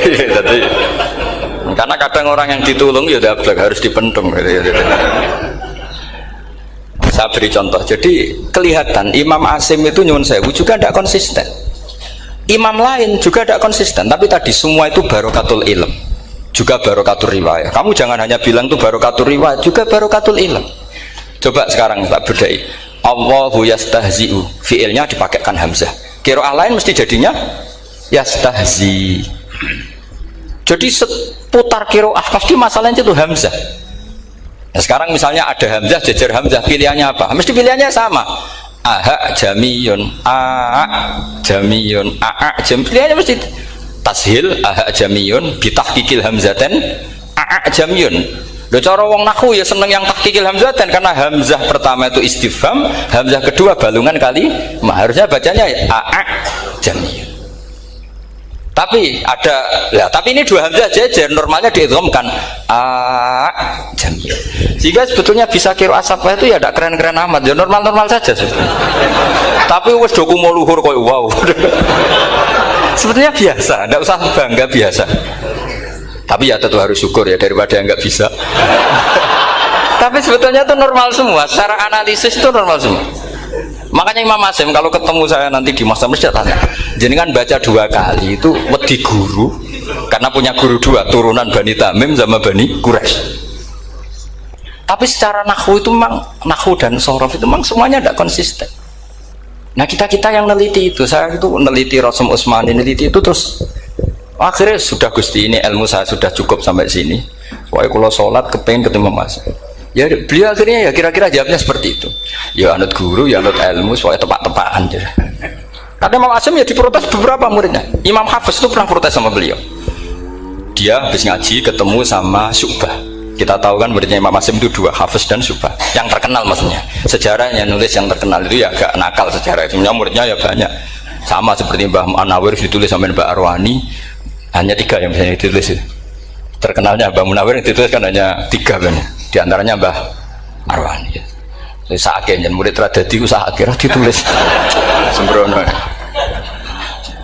S2: Jadi karena kadang orang yang ditulung ya dablek harus dipentung gitu. Saya beri contoh, jadi kelihatan Imam Asim itu nyuwun sewu juga tidak konsisten, imam lain juga tidak konsisten, tapi tadi semua itu barokatul ilm juga barokatul riwayat. Kamu jangan hanya bilang itu barokatul riwayat, juga barokatul ilm. Coba sekarang tak bedai, Allahu yastahzi'u, fiilnya dipakaikan hamzah, qiraah lain mesti jadinya yastahzi. Jadi seputar qiraah pasti masalahnya itu hamzah. Nah, sekarang misalnya ada hamzah jejer hamzah, pilihannya apa? Mesti pilihannya sama. Aha jamiyun, a jamiyun, a jam. Pilihannya mesti tashil aha jamiyun, bitahqiqil hamzaten a jamiyun. Lho cara wong nahwu ya seneng yang tahqiqil hamzaten karena hamzah pertama itu istifham, hamzah kedua balungan kali, harusnya bacanya a jamiyun. Tapi ada, ya, tapi ini dua hamzah jejer, normalnya diidghamkan a jamiyun. Sehingga sebetulnya bisa qiraah sabah itu ya tidak keren-keren amat, ya normal-normal saja sebetulnya. Tapi wis do kumo luhur koyo wow. Sebetulnya biasa, tidak usah bangga, biasa. Tapi ya tentu harus syukur ya daripada yang nggak bisa. Tapi sebetulnya itu normal semua, secara analisis itu normal semua. Makanya Imam Asim kalau ketemu saya nanti di masa mesti tanya, jenengan baca dua kali itu wedi guru karena punya guru dua, turunan Bani Tamim sama Bani Quraisy. Tapi secara nahwu itu memang, nahwu dan sorof itu memang semuanya tidak konsisten. Nah kita yang neliti itu, saya itu neliti Rasul Utsmani, neliti itu terus akhirnya sudah Gusti ini ilmu saya sudah cukup sampai sini. Pokoknya kalau sholat kepengen ketemu Mas. Ya beliau akhirnya ya kira-kira jawabnya seperti itu. Ya anut guru, ya anut ilmu, soalnya tepak-tepakan. Karena Imam Asim ya diprotes beberapa muridnya. Imam Hafiz itu pernah protes sama beliau. Dia habis ngaji ketemu sama Syu'bah. Kita tahu kan muridnya Imam Asim itu dua, Hafiz dan Syu'bah. Yang terkenal maksudnya. Sejarahnya nulis yang terkenal itu ya agak nakal sejarah. Sebenarnya muridnya ya banyak. Sama seperti Mbah Munawir ditulis sama Mbah Arwani. Hanya 3 yang bisa ditulis. Terkenalnya Mbah Munawir yang ditulis kan hanya 3 kan. Di antaranya Mbah Arwani. Sakit dan murid tradadi usaha akhirnya ditulis sembrono.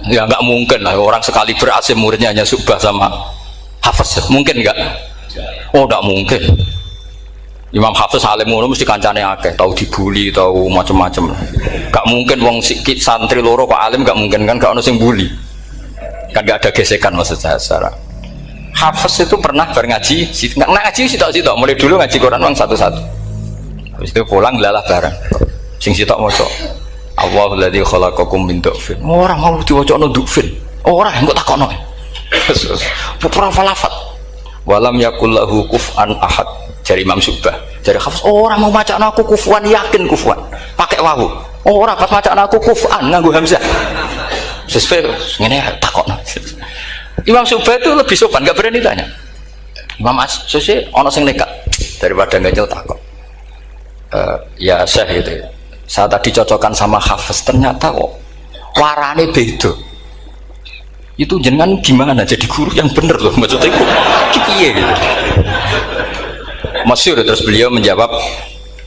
S2: Ya nggak mungkin lah orang sekali berhasil muridnya hanya Syu'bah sama Hafiz. Mungkin nggak? Oh nggak mungkin. Imam Hafiz alim ngono mesti kancane akeh, tahu dibully, tahu macam-macam. Nggak mungkin wong sikit santri loro kok alim, nggak mungkin kan, nggak ono sing bully. Kan nggak ada gesekan maksud saya secara. Hafiz itu pernah ngaji, nggak ngaji sitok-sitok, mulai dulu ngaji Quran orang satu-satu. Habis itu pulang lalah bareng. Sing sitok maca. Allahul ladzi khalaqakum min du'fin. Ora mau diwacana du'fin. Ora engko takokno. Pura falafat. Walam yakul lahu kuf'an ahad. Jari Imam Syu'bah. Jari Hafiz, ora mau macana aku kufuan, yakin kufuan. Pakai wawu. Ora pas macana aku kuf'an nganggo hamzah. Sesuai ngene takokno. Imam Syu'bah itu lebih sopan, enggak berani tanya. Imam As-Susi ana sing nekat daripada ngejel takok. Ya Syekh gitu ya. Saya tadi cocokkan sama Hafiz, ternyata kok warane beda. Itu jenengan gimana jadi guru yang bener loh, maksudnya itu piye gitu. Masyhur terus beliau menjawab,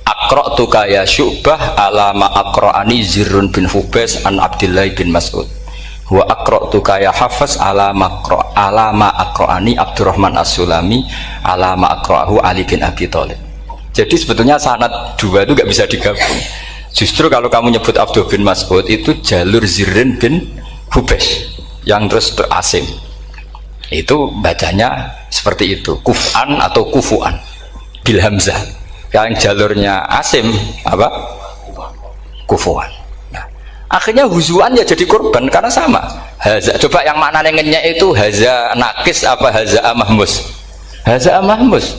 S2: aqra'tuka ya Syu'bah ala ma aqra'ani Zirrun bin Hubais an Abdillah bin Mas'ud. Wa aqra'tuka ya Hafiz ala ma aqra'ani Abdurrahman As-Sulami ala ma aqra'ahu Ali bin Abi Thalib. Jadi sebetulnya sanad dua itu gak bisa digabung. Justru kalau kamu nyebut Abdul bin Mas'ud itu jalur Zirrin bin Hubais yang terus Asim. Itu bacanya seperti itu, kuf'an atau kufu'an bil hamzah. Yang jalurnya Asim apa? Kufu'an. Nah, akhirnya huzuan ya jadi korban karena sama. Haza, coba yang maknanya ngenyek itu haza nakis apa haza mahmus? Haza mahmus.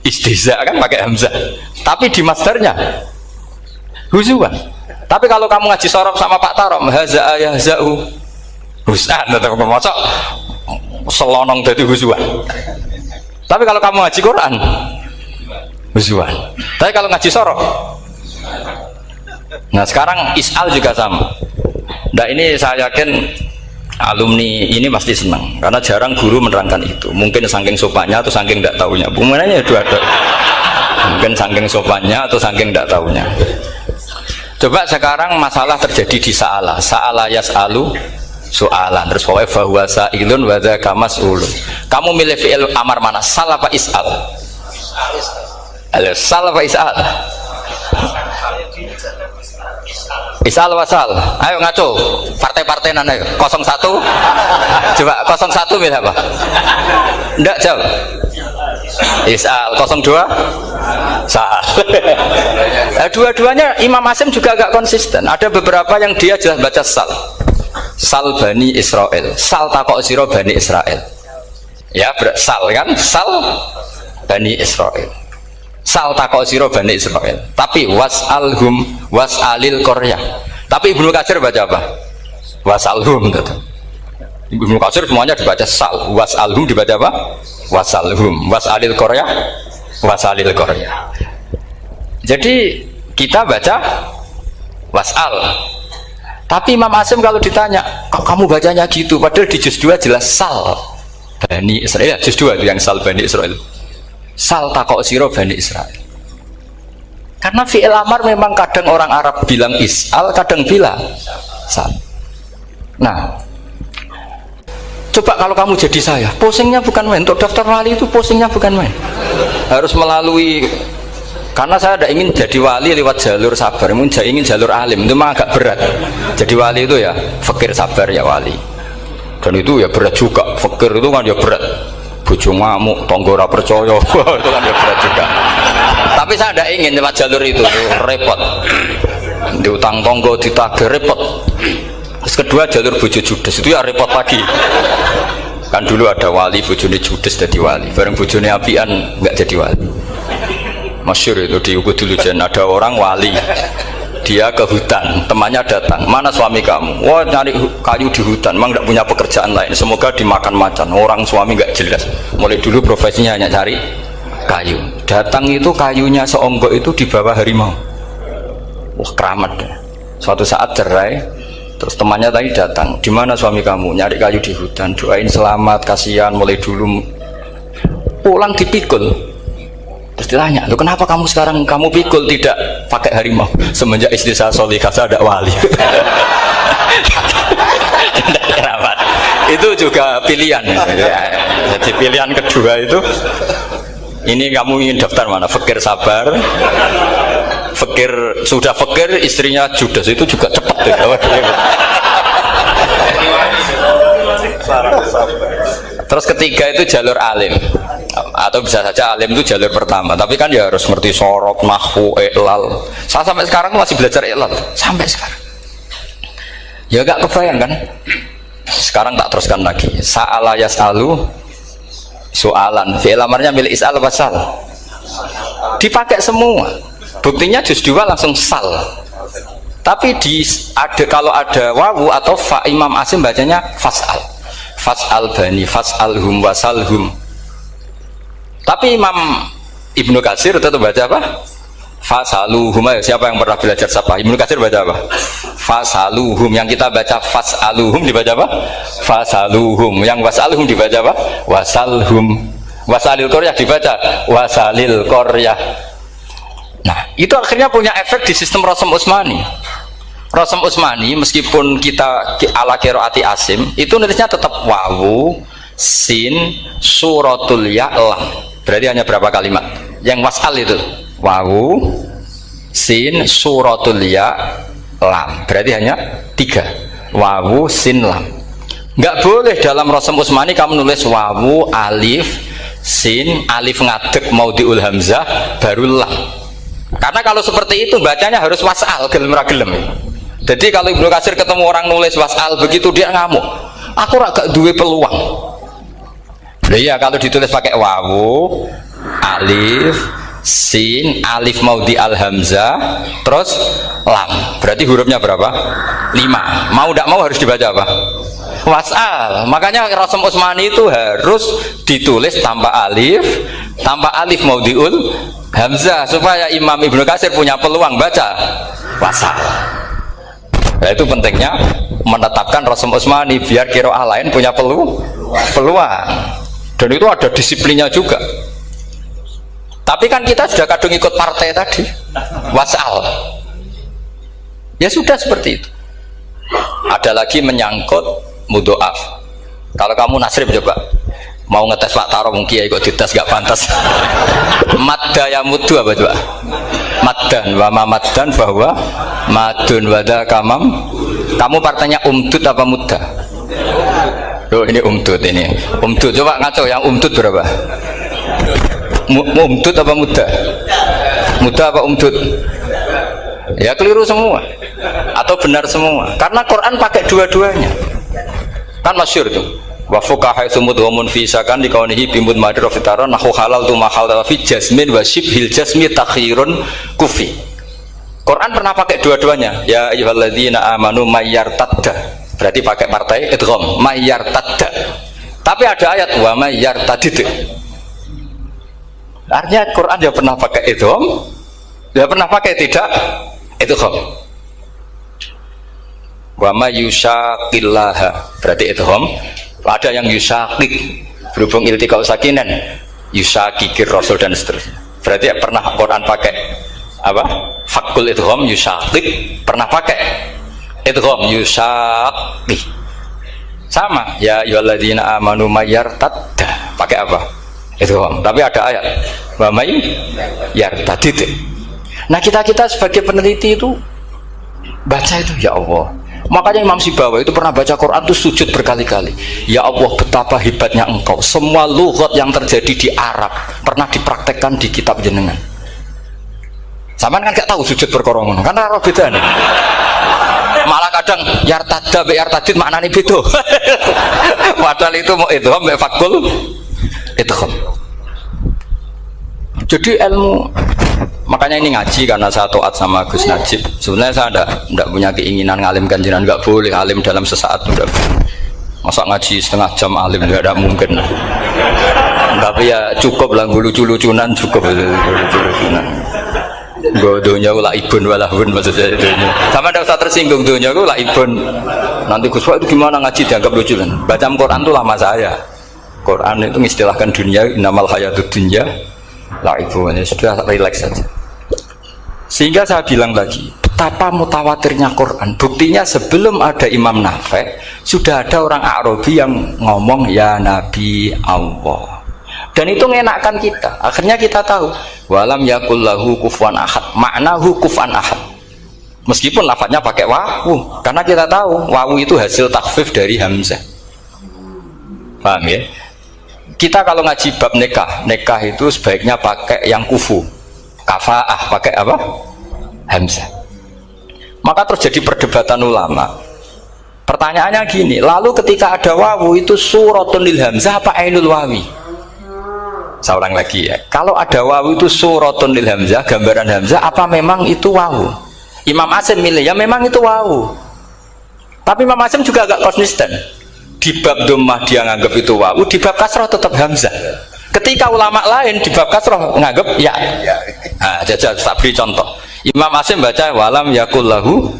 S2: Istihza kan pakai hamzah. Tapi di masdarnya huzuan. Tapi kalau kamu ngaji sorof sama Pak Tarom, haza yahza'u husan atau masuk selonong dari huzuan. Tapi kalau kamu ngaji Quran, huzuan. Tapi kalau ngaji sorof, nah sekarang is'al juga sama. Nah ini saya yakin alumni ini pasti senang karena jarang guru menerangkan itu. Mungkin saking sopannya atau saking tidak tahunya. Bagaimana dua-dua. Mungkin saking sopannya atau saking tidak tahunya. Coba sekarang masalah terjadi di sa'ala yas'alu soalan terus pokoknya bahwa sa'ilun wa dzaka mas'ulun. Kamu milih fi'il amar mana? Sal apa is'al? Sal apa is'al? Is'al wasal. Ayo ngaco. Partai-partai nana 01. Coba 01 milih apa? Enggak jawab. Is'al 02 sal. Dua-duanya Imam Asim juga agak konsisten. Ada beberapa yang dia jelas baca sal. Sal Bani Israel. Sal takok sira Bani Israel. Ya, sal kan? Sal Bani Israel. Sal takok sira Bani Israel. Tapi was'alhum was'alil qaryah. Tapi Ibnu Katsir baca apa? Was'alhum gitu. Ibnu Katsir semuanya dibaca sal. Was'alhum dibaca apa? Was'alhum was'alil qaryah. Wasalil qaryah. Jadi kita baca was'al. Tapi Imam Asim kalau ditanya, kok kamu bacanya gitu? Padahal di juz 2 jelas sal Bani Israel. Ya, juz 2 itu yang sal Bani Israel. Sal takok siro Bani Israel. Karena fi'il amar memang kadang orang Arab bilang is'al, kadang bilang sal. Nah, coba kalau kamu jadi saya, posingnya bukan main. Untuk daftar wali itu posingnya bukan main. Harus melalui, karena saya tidak ingin jadi wali lewat jalur sabar, ingin jalur alim. Itu memang agak berat. Jadi wali itu ya fakir sabar ya wali. Dan itu ya berat juga. Fakir itu kan ya berat. Bojo ngamuk, tonggo ora percaya. Itu kan ya berat juga. Tapi saya tidak ingin lewat jalur itu repot. Diutang tonggo ditagih repot. Terus kedua jalur bojo judes itu ya repot lagi. Kan dulu ada wali bojone judes jadi wali, bareng bojone apian nggak jadi wali. Masyhur itu di Ukudulujan, ada orang wali, dia ke hutan, temannya datang, mana suami kamu? Wah, nyari kayu di hutan, memang tidak punya pekerjaan lain, semoga dimakan macan. Orang suami nggak jelas, mulai dulu profesinya hanya cari kayu. Datang itu kayunya seonggok itu di bawah harimau. Wah, keramat. Suatu saat cerai, terus temannya tadi datang, di mana suami kamu? Nyari kayu di hutan, doain selamat, kasihan, mulai dulu. Pulang dipikul. Terus ditanya, lu kenapa kamu sekarang kamu pikul tidak pakai harimau? Semenjak istri saya solihah, saya ada wali. Keramat. Itu juga pilihan. Jadi pilihan kedua itu, ini kamu ingin daftar mana? Fakir sabar, fakir sudah fakir, istrinya judes, itu juga cepat. Terus ketiga itu jalur alim, atau bisa saja alim itu jalur pertama, tapi kan ya harus ngerti sorot, nahwu, i'lal. Saya sampai sekarang masih belajar i'lal sampai sekarang. Ya gak kebayang kan? Sekarang tak teruskan lagi. Sa'ala yas'alu soalan, fi'il amarnya milik is'al wasal. Dipakai semua. Buktinya juz 2 langsung sal. Tapi kalau ada wawu atau fa, Imam Asim bacanya fas'al. Fas'al bani, fas'alhum wasalhum. Tapi Imam Ibnu Katsir tetap baca apa? Fasaluhum. Siapa yang pernah belajar siapa? Ibnu Katsir baca apa? Fasaluhum. Yang kita baca fasaluhum dibaca apa? Fasaluhum. Yang wasaluhum dibaca apa? Wasalhum. Wasalil Qaryah dibaca wasalil Qaryah. Nah, itu akhirnya punya efek di sistem Rasam Utsmani. Rasam Utsmani meskipun kita ala qiraati Asim, itu nulisnya tetap wawu, sin, suratul ya, lam. Berarti hanya berapa kalimat? Yang wasal itu wawu, sin, suratul ya, lam. Berarti hanya 3. Wawu, sin, lam. Nggak boleh dalam Rasam Utsmani kamu nulis wawu, alif, sin, alif ngadeg maudhi'ul hamzah baru lam. Karena kalau seperti itu bacanya harus wasal, gelem-gelem. Jadi kalau Ibnu Katsir ketemu orang nulis wasal begitu dia ngamuk. Aku agak duwe peluang. Nah, iya kalau ditulis pakai wawu, alif, sin, alif maudhi al hamzah, terus lam. Berarti hurufnya berapa? 5. Mau tidak mau harus dibaca apa? Wasal. Makanya Rasam Utsmani itu harus ditulis tanpa alif maudhiul hamzah supaya Imam Ibnu Katsir punya peluang baca wasal. Nah, itu pentingnya menetapkan Rasam Utsmani biar qiraah lain punya peluang. Dan itu ada disiplinnya juga. Tapi kan kita sudah kadung ikut partai tadi, wasal. Ya sudah seperti itu. Ada lagi menyangkut mudhoaf. Kalau kamu nasrib coba mau ngetes Pak Taro mungkin ya ikut dites gak pantas. Madda ya mudu apa coba? Maddan wa ma maddan bahwa madun wada kamam. Kamu partainya umdud apa mudda? Loh ini umdud ini. Umdud coba ngaco yang umdud berapa? Umdud apa mudda? Mudda apa umdud? Ya keliru semua atau benar semua karena Quran pakai dua-duanya. Kan masyhur tuh. Wa fuqaha sumudhumun fi sakan di kaunihi bimud madra fitaran nahu halal tu mahal fi jasmin wa shibhil jasmi takhirun kufi. Quran pernah pakai dua-duanya. Ya ayyuhalladzina amanu mayyartadda. Berarti pakai partai idgham mayyartadda. Tapi ada ayat wa mayyartadid. Artinya Quran dia pernah pakai idgham, dia pernah pakai tidak idgham. Wa mayyushaqillaha. Berarti idgham. Ada yang yusakik berhubung iltiqau sakinan yusakikir rasul dan seterusnya. Berarti pernah Quran pakai apa? Fakul idgham yusakik, pernah pakai idgham yusakik. Sama ya ayyuhalladzina amanu mayyartadda pakai apa? Idgham. Tapi ada ayat wa may yartadid. Nah, kita sebagai peneliti itu baca itu ya Allah. Makanya Imam Sibawa itu pernah baca Quran itu sujud berkali-kali. Ya Allah, betapa hebatnya engkau. Semua lughat yang terjadi di Arab pernah dipraktekkan di kitab jenengan. Sampean kan gak tahu sujud perkara ngono. Kan ora beda nih. Malah kadang yartada be yartadid maknane beda. Padahal itu mau idgham be fakul idgham. Jadi ilmu Makanya ini ngaji karena saya taat sama Gus Najib. Sebenarnya saya enggak punya keinginan ngalimkan jenengan, enggak boleh alim dalam sesaat itu enggak. Masa ngaji setengah jam alim enggak ada mungkin. Tapi ya cukup lah lucu-lucunan cukup lucu-lucunan. Godonya ulah ibun walahun maksudnya dunia. Sama ada usah tersinggung dunia ulah ibun. Nanti Gus Wah itu gimana ngaji dianggap lucu kan? Baca Quran itu lama saya. Quran itu mengistilahkan dunia innamal hayatud dunya laibun. Sudah relax saja. Sehingga saya bilang lagi, betapa mutawatirnya Quran. Buktinya sebelum ada Imam Nafi, sudah ada orang Arabi yang ngomong ya Nabi Allah. Dan itu mengenakkan kita. Akhirnya kita tahu, walam yakullahu kufuwan ahad. Maknahu kufuwan ahad. Meskipun lafadznya pakai wawu, karena kita tahu wawu itu hasil takhfif dari hamzah. Paham ya? Kita kalau ngaji bab nikah itu sebaiknya pakai yang kufu. Kafaah pakai apa? Hamzah. Maka terjadi perdebatan ulama. Pertanyaannya gini, lalu ketika ada wawu itu suratun lil hamzah apa ainul wawi? Saya ulang lagi ya. Kalau ada wawu itu suratun lil hamzah, gambaran hamzah, apa memang itu wawu? Imam Asim milih ya memang itu wawu. Tapi Imam Asim juga agak konsisten. Di bab dhammah dia nganggap itu wawu, di bab kasrah tetap hamzah. Ketika ulama lain di bab kasrah nganggap ya. Nah, jajal tak beri contoh. Imam Asim baca walam yakullahu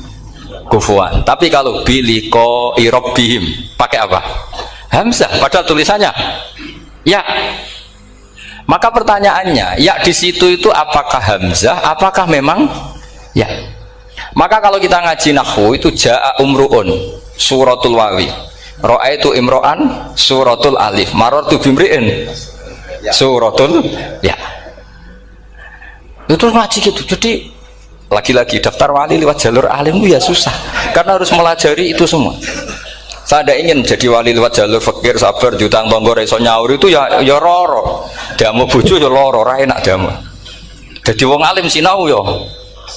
S2: kufuwan. Tapi kalau biliko irobihim pakai apa? Hamzah. Padahal tulisannya ya. Maka pertanyaannya, ya di situ itu apakah hamzah? Apakah memang ya? Maka kalau kita ngaji nahwu itu jaa umruun suratul wawi, ra'aitu imro'an suratul alif, marartu bimri'in suratul ya. Itu ngaji gitu. Jadi lagi-lagi daftar wali lewat jalur alim itu ya susah karena harus melajari itu semua. Saya tidak ingin jadi wali lewat jalur fakir sabar jutang tonggo reso nyaur itu ya roro damu bojo ya loro ra enak damu. Jadi wong alim sinau ya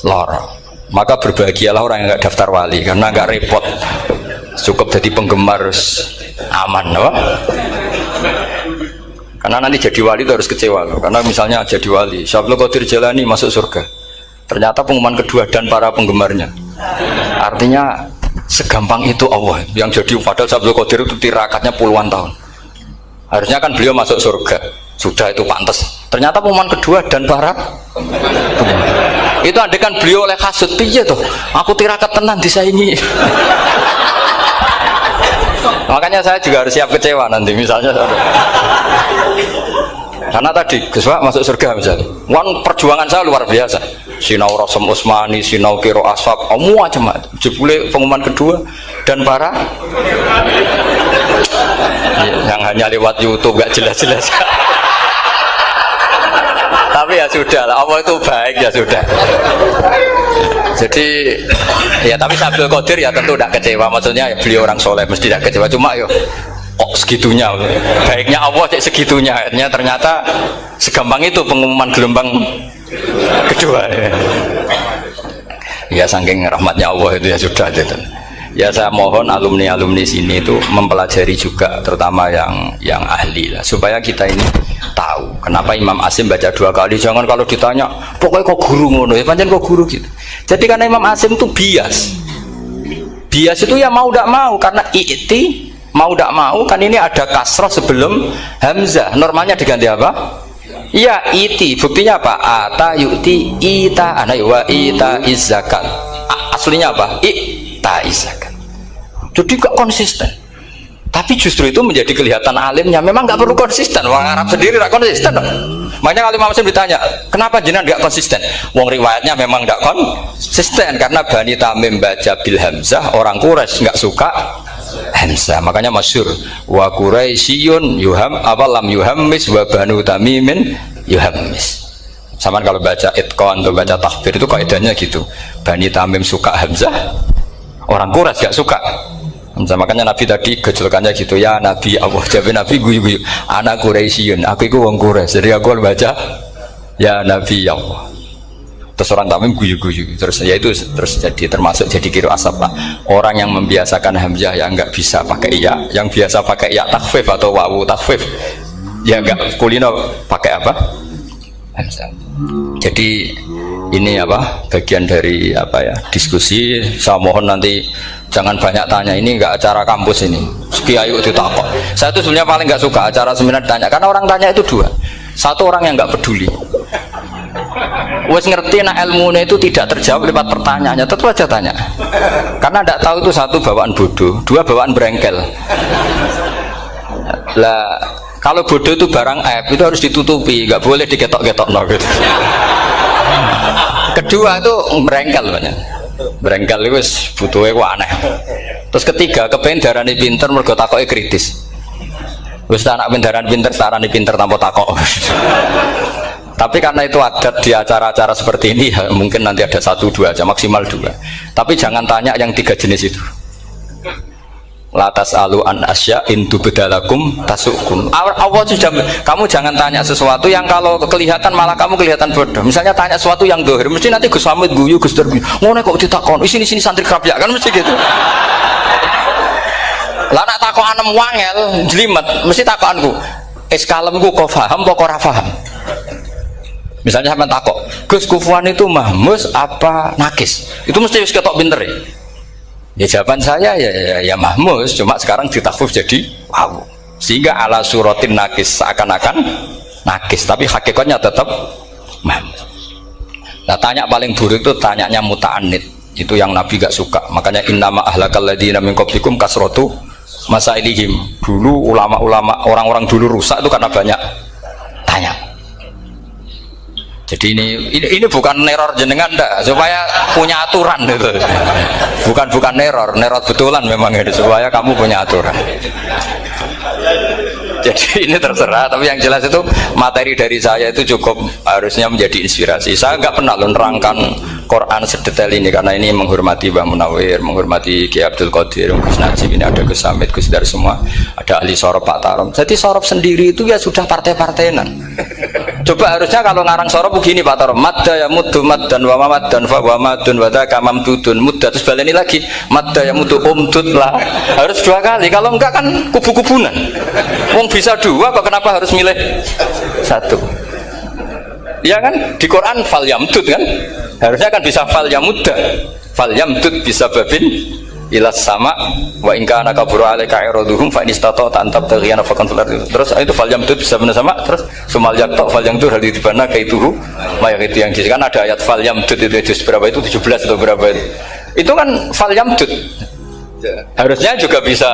S2: loro. Maka berbahagialah orang yang enggak daftar wali karena enggak repot. Cukup jadi penggemar aman apa? Karena nanti jadi wali itu harus kecewa loh. Karena misalnya jadi wali Syabul Qadir Jalani masuk surga, ternyata pengumuman kedua dan para penggemarnya. Artinya segampang itu Allah yang jadi. Padahal Syabul Qadir itu tirakatnya puluhan tahun. Harusnya kan beliau masuk surga, sudah itu pantas. Ternyata pengumuman kedua dan para penggemar. Itu andai kan beliau oleh kasut piye tuh, aku tirakat tenan disaingi. Makanya saya juga harus siap kecewa nanti misalnya. Karena tadi Gus Pak masuk surga misalnya, perjuangan saya luar biasa. Sinau Rasem Usmani, sinau Kiro Aswab, macam-macam. Jebule pengumuman kedua dan para yang hanya lewat YouTube gak jelas-jelas. Tapi ya sudah lah, Allah itu baik ya sudah. Jadi ya tapi Syabul Qadir ya tentu tidak kecewa, maksudnya ya, beliau orang soleh mesti tidak kecewa, cuma yo kok segitunya baiknya Allah cek segitunya, ternyata segampang itu pengumuman gelombang kedua ya saking rahmatnya Allah itu ya sudah gitu. Ya saya mohon alumni sini itu mempelajari juga, terutama yang ahli lah, supaya kita ini tahu kenapa Imam Asim baca 2 kali. Jangan kalau ditanya pokoknya kok guru ngono ya pancen kok guru gitu. Jadi karena Imam Asim itu bias itu ya mau tidak mau, karena i'ti mau tidak mau kan ini ada kasroh sebelum hamzah, normalnya diganti apa? Ya iti, buktinya apa? Ata yu'ti ita ana wa ita izzakat. Aslinya apa? Ita izzakat. Jadi gak konsisten. Tapi justru itu menjadi kelihatan alimnya. Memang nggak perlu konsisten. Orang Arab sendiri nggak konsisten. Makanya kalau Imam Asim ditanya, kenapa jenengan nggak konsisten? Wong riwayatnya memang nggak konsisten karena Bani Tamim baca bil hamzah, orang Quraisy nggak suka hamzah. Makanya masyhur wa Quraisyun yuham awalam yuhammis wa Banu Tamimin yuhammis. Sama kalau baca itqan atau baca takbir itu kaidahnya gitu. Bani Tamim suka hamzah, orang Quraisy nggak suka. Makanya Nabi tadi gejolkannya gitu, ya Nabi Allah, jawab Nabi guyu-guyu, anak Quraisyun, aku itu wong Quraisy, jadi aku baca ya Nabi Allah. Terus orang Tamim guyu-guyu, terus ya itu terus jadi termasuk jadi kiro asap lah. Orang yang membiasakan hamzah ya nggak bisa pakai ya, yang biasa pakai ya takhfif atau wawu takhfif ya nggak kulino pakai apa? Hamzah. Jadi ini apa bagian dari apa ya diskusi. Saya mohon nanti jangan banyak tanya, ini nggak acara kampus ini. Kiai itu takut. Saya itu sebenarnya paling nggak suka acara seminar tanya, karena orang tanya itu dua. Satu orang yang nggak peduli, wes ngerti nah ilmunya itu tidak terjawab lewat pertanyaannya, tetap aja tanya. Karena tidak tahu itu satu bawaan bodoh, dua bawaan berengkel. Lah kalau bodoh itu barang aib, itu harus ditutupi, nggak boleh diketok-ketok no, gitu. Kedua itu berengkel banyak. Berengkel itu butuhnya ku aneh. Terus ketiga kepengen darani pinter mergo takoke kritis. Wis anak pindaran pinter, darani pinter tanpa takok. Tapi karena itu adat di acara-acara seperti ini ya, mungkin nanti ada 1-2 aja, maksimal 2. Tapi jangan tanya yang 3 jenis itu. Latas alu an asya intu bedalakum tasukum. Allah sudah, kamu jangan tanya sesuatu yang kalau kelihatan malah kamu kelihatan bodoh. Misalnya tanya sesuatu yang dohir, mesti nanti Gus Hamid guyu, Gus Darbi ngono kok ditakon, sini santri kerap ya kan mesti gitu. Lah nak takokan wangel jlimet, mesti takokanku es kalemku kok paham apa ora paham. Misalnya sampean takok, Gus kufuan itu mahmus apa nakis? Itu mesti wis ketok pinter ya. Ya jawaban saya ya mahmus, cuma sekarang ditakhfif jadi wow. Sehingga ala suratin nakis seakan-akan nakis, tapi hakikatnya tetap mahmus. Nah, tanya paling buruk itu tanyanya muta'anid. Itu yang Nabi gak suka. Makanya innama ahlakal ladzina min qablikum kasratu masailihim. Dulu ulama-ulama orang-orang dulu rusak itu karena banyak tanya. Jadi ini bukan neror jenengan ndak, supaya punya aturan gitu. Bukan neror betulan memang itu supaya kamu punya aturan. Jadi ini terserah, tapi yang jelas itu materi dari saya itu cukup harusnya menjadi inspirasi. Saya nggak pernah nerangkan Quran sedetail ini karena ini menghormati Mbah Munawir, menghormati Ki Abdul Qadir, Gus Najib, ini ada Gus Hamid, Gus Dar semua, ada ahli sorop Pak Tarom. Jadi sorop sendiri itu ya sudah partai-partainan. Coba harusnya kalau ngarang sorop begini Pak Tarom, madda ya muddu maddan wa mamaddan fa wa madun wa dzaka mamdudun mudda, terus baleni lagi madda ya muddu umdud lah. Harus 2 kali, kalau enggak kan kubu-kubunan. Wong bisa 2 kok kenapa harus milih 1? Ya kan di Quran fal yamdud kan, harusnya kan bisa fal yamudda, fal yamdud bisa babin ilas sama wa in kana kaburu alaika iraduhum fa in istata'ta an tabtaghiyana faqan fil ardi. Terus itu fal yamdud bisa benar sama, terus sumal yaqta fal yamdud hal dibana kaituhu mayak itu yang kan ada ayat fal yamdud itu juz berapa itu 17 atau berapa itu kan fal yamdud, harusnya juga bisa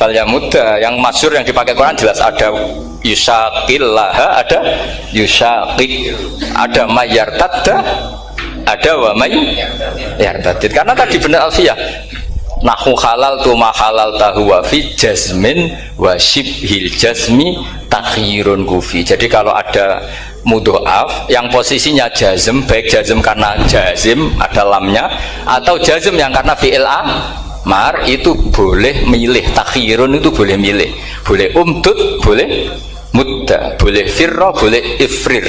S2: fal yamudda. Yang masyhur yang dipakai Quran jelas ada yusaqillaha, ada yusaqi, ada mayartadda, ada wa may yartadid. Karena tadi benar alfiyah nahu halal tu ma halal tahu wa fi jazmin wa shibhil jazmi takhirun kufi. Jadi kalau ada mudhoaf yang posisinya jazm, baik jazm karena jazim ada lamnya atau jazm yang karena fi'il amar, itu boleh milih. Takhirun itu boleh milih, boleh umdud, boleh mudda, boleh firra, boleh ifrir.